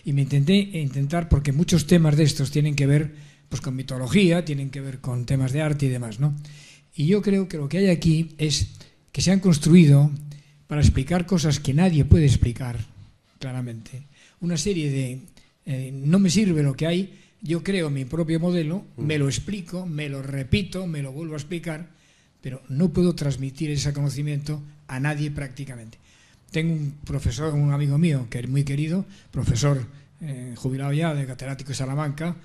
Y me intentar, porque muchos temas de estos tienen que ver pues con mitología, tienen que ver con temas de arte y demás, ¿no? Y yo creo que lo que hay aquí es que se han construido para explicar cosas que nadie puede explicar claramente. Una serie de... no me sirve lo que hay, yo creo mi propio modelo, me lo explico, me lo repito, me lo vuelvo a explicar, pero no puedo transmitir ese conocimiento a nadie prácticamente. Tengo un profesor, un amigo mío, que es muy querido, profesor jubilado ya, de catedrático de Salamanca,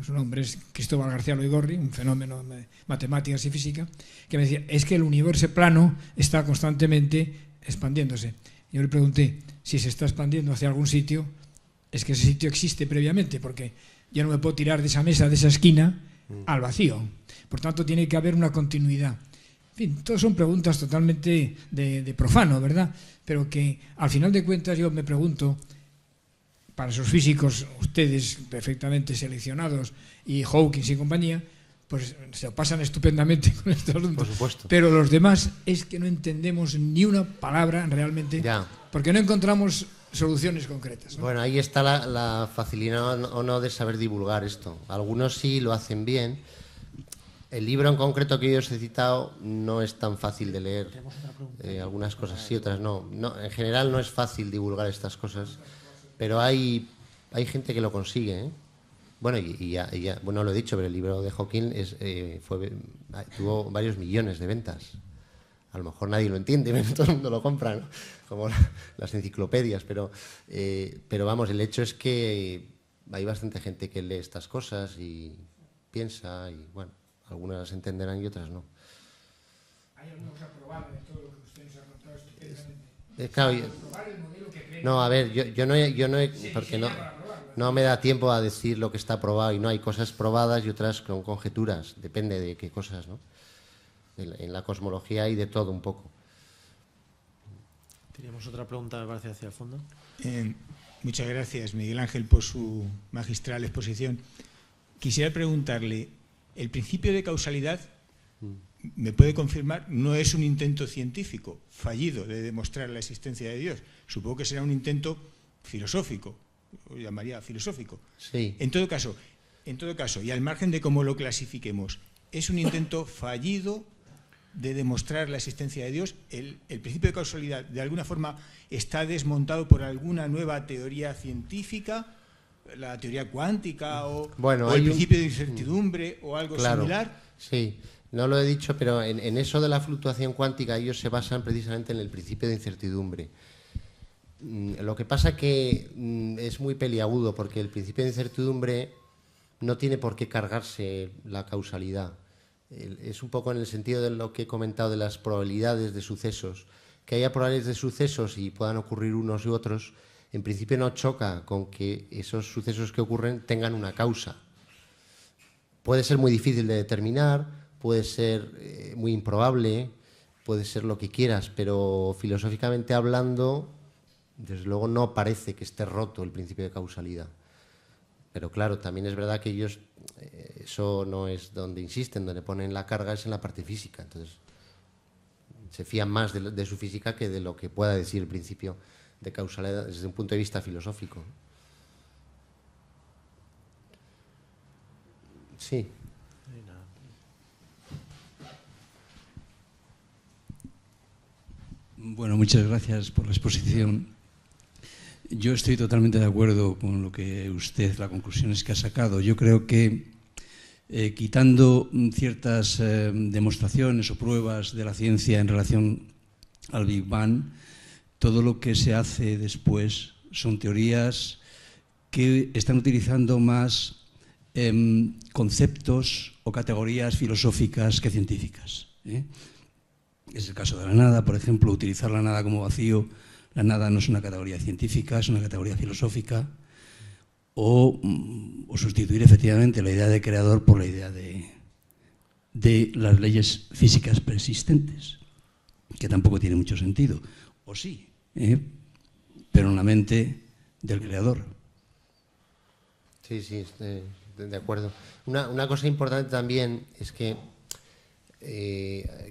su nombre es Cristóbal García Loigorri, un fenómeno de matemáticas y física, que me decía, es que el universo plano está constantemente expandiéndose. Yo le pregunté, si se está expandiendo hacia algún sitio, es que ese sitio existe previamente, porque yo no me puedo tirar de esa mesa, de esa esquina, al vacío. Por tanto, tiene que haber una continuidad. En fin, todas son preguntas totalmente de profano, ¿verdad? Pero que, al final de cuentas, yo me pregunto, para esos físicos, ustedes perfectamente seleccionados, y Hawking y compañía, pues se lo pasan estupendamente con estos asuntos. Por supuesto. Pero los demás es que no entendemos ni una palabra realmente, ya, porque no encontramos soluciones concretas, ¿no? Bueno, ahí está la facilidad o no de saber divulgar esto. Algunos sí lo hacen bien. El libro en concreto que yo os he citado no es tan fácil de leer. Algunas cosas sí, otras no. En general no es fácil divulgar estas cosas, pero hay gente que lo consigue, ¿eh? Bueno, bueno, lo he dicho, pero el libro de Hawking tuvo varios millones de ventas. A lo mejor nadie lo entiende, pero todo el mundo lo compra, ¿no? Como las enciclopedias, pero vamos, el hecho es que hay bastante gente que lee estas cosas y piensa, y bueno, algunas las entenderán y otras no. ¿Hay alguna cosa probada de todo lo que usted nos ha contado estupendamente? Claro, no, a ver, yo no he porque no me da tiempo a decir lo que está probado, y no, hay cosas probadas y otras con conjeturas, depende de qué cosas, ¿no? En la cosmología hay de todo un poco. Teníamos otra pregunta, me parece, hacia el fondo. Muchas gracias, Miguel Ángel, por su magistral exposición. Quisiera preguntarle, ¿el principio de causalidad, me puede confirmar, no es un intento científico fallido de demostrar la existencia de Dios? Supongo que será un intento filosófico, lo llamaría filosófico. Sí. En todo caso, y al margen de cómo lo clasifiquemos, ¿es un intento fallido de demostrar la existencia de Dios? ¿El principio de causalidad de alguna forma está desmontado por alguna nueva teoría científica, la teoría cuántica o el principio de incertidumbre o algo similar? Sí, no lo he dicho, pero en eso de la fluctuación cuántica ellos se basan precisamente en el principio de incertidumbre. Lo que pasa que es muy peliagudo, porque el principio de incertidumbre no tiene por qué cargarse la causalidad. Es un poco en el sentido de lo que he comentado de las probabilidades de sucesos. Que haya probabilidades de sucesos y puedan ocurrir unos y otros, en principio no choca con que esos sucesos que ocurren tengan una causa. Puede ser muy difícil de determinar, puede ser muy improbable, puede ser lo que quieras, pero filosóficamente hablando, desde luego no parece que esté roto el principio de causalidad. Pero claro, también es verdad que ellos, eso no es donde insisten, donde ponen la carga es en la parte física. Entonces, se fían más de su física que de lo que pueda decir el principio de causalidad desde un punto de vista filosófico. Sí. Bueno, muchas gracias por la exposición. Yo estoy totalmente de acuerdo con lo que usted, las conclusiones que ha sacado. Yo creo que quitando ciertas demostraciones o pruebas de la ciencia en relación al Big Bang, todo lo que se hace después son teorías que están utilizando más conceptos o categorías filosóficas que científicas. Es el caso de la nada, por ejemplo, utilizar la nada como vacío. La nada no es una categoría científica, es una categoría filosófica. O sustituir efectivamente la idea de creador por la idea de las leyes físicas preexistentes, que tampoco tiene mucho sentido. O sí, pero en la mente del creador. Sí, estoy de acuerdo. Una cosa importante también es que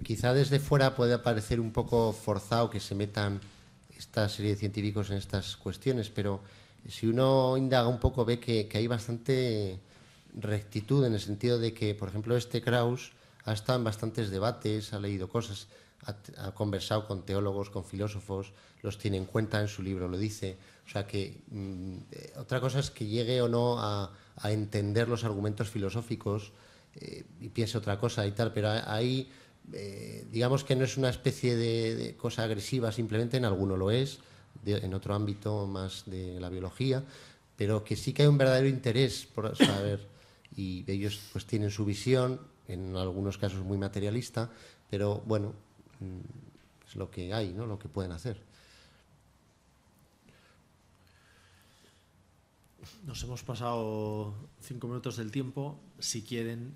quizá desde fuera puede parecer un poco forzado que se metan esta serie de científicos en estas cuestiones, pero si uno indaga un poco ve que hay bastante rectitud en el sentido de que, por ejemplo, Krauss ha estado en bastantes debates, ha leído cosas, ha conversado con teólogos, con filósofos, los tiene en cuenta, en su libro lo dice. O sea que otra cosa es que llegue o no a entender los argumentos filosóficos y piense otra cosa y tal, pero ahí digamos que no es una especie de cosa agresiva, simplemente en alguno lo es, en otro ámbito más de la biología, pero que sí que hay un verdadero interés por saber, y ellos pues tienen su visión, en algunos casos muy materialista, pero bueno, es lo que hay, ¿no? Lo que pueden hacer. Nos hemos pasado 5 minutos del tiempo. Si quieren,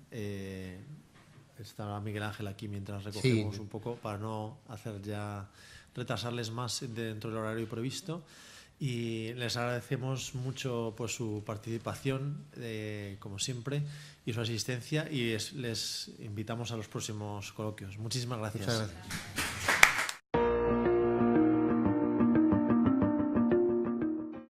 estará Miguel Ángel aquí mientras recogemos un poco para no hacer ya retrasarles más dentro del horario previsto. Y les agradecemos mucho pues, su participación, como siempre, y su asistencia, y les invitamos a los próximos coloquios. Muchísimas gracias. Muchas gracias.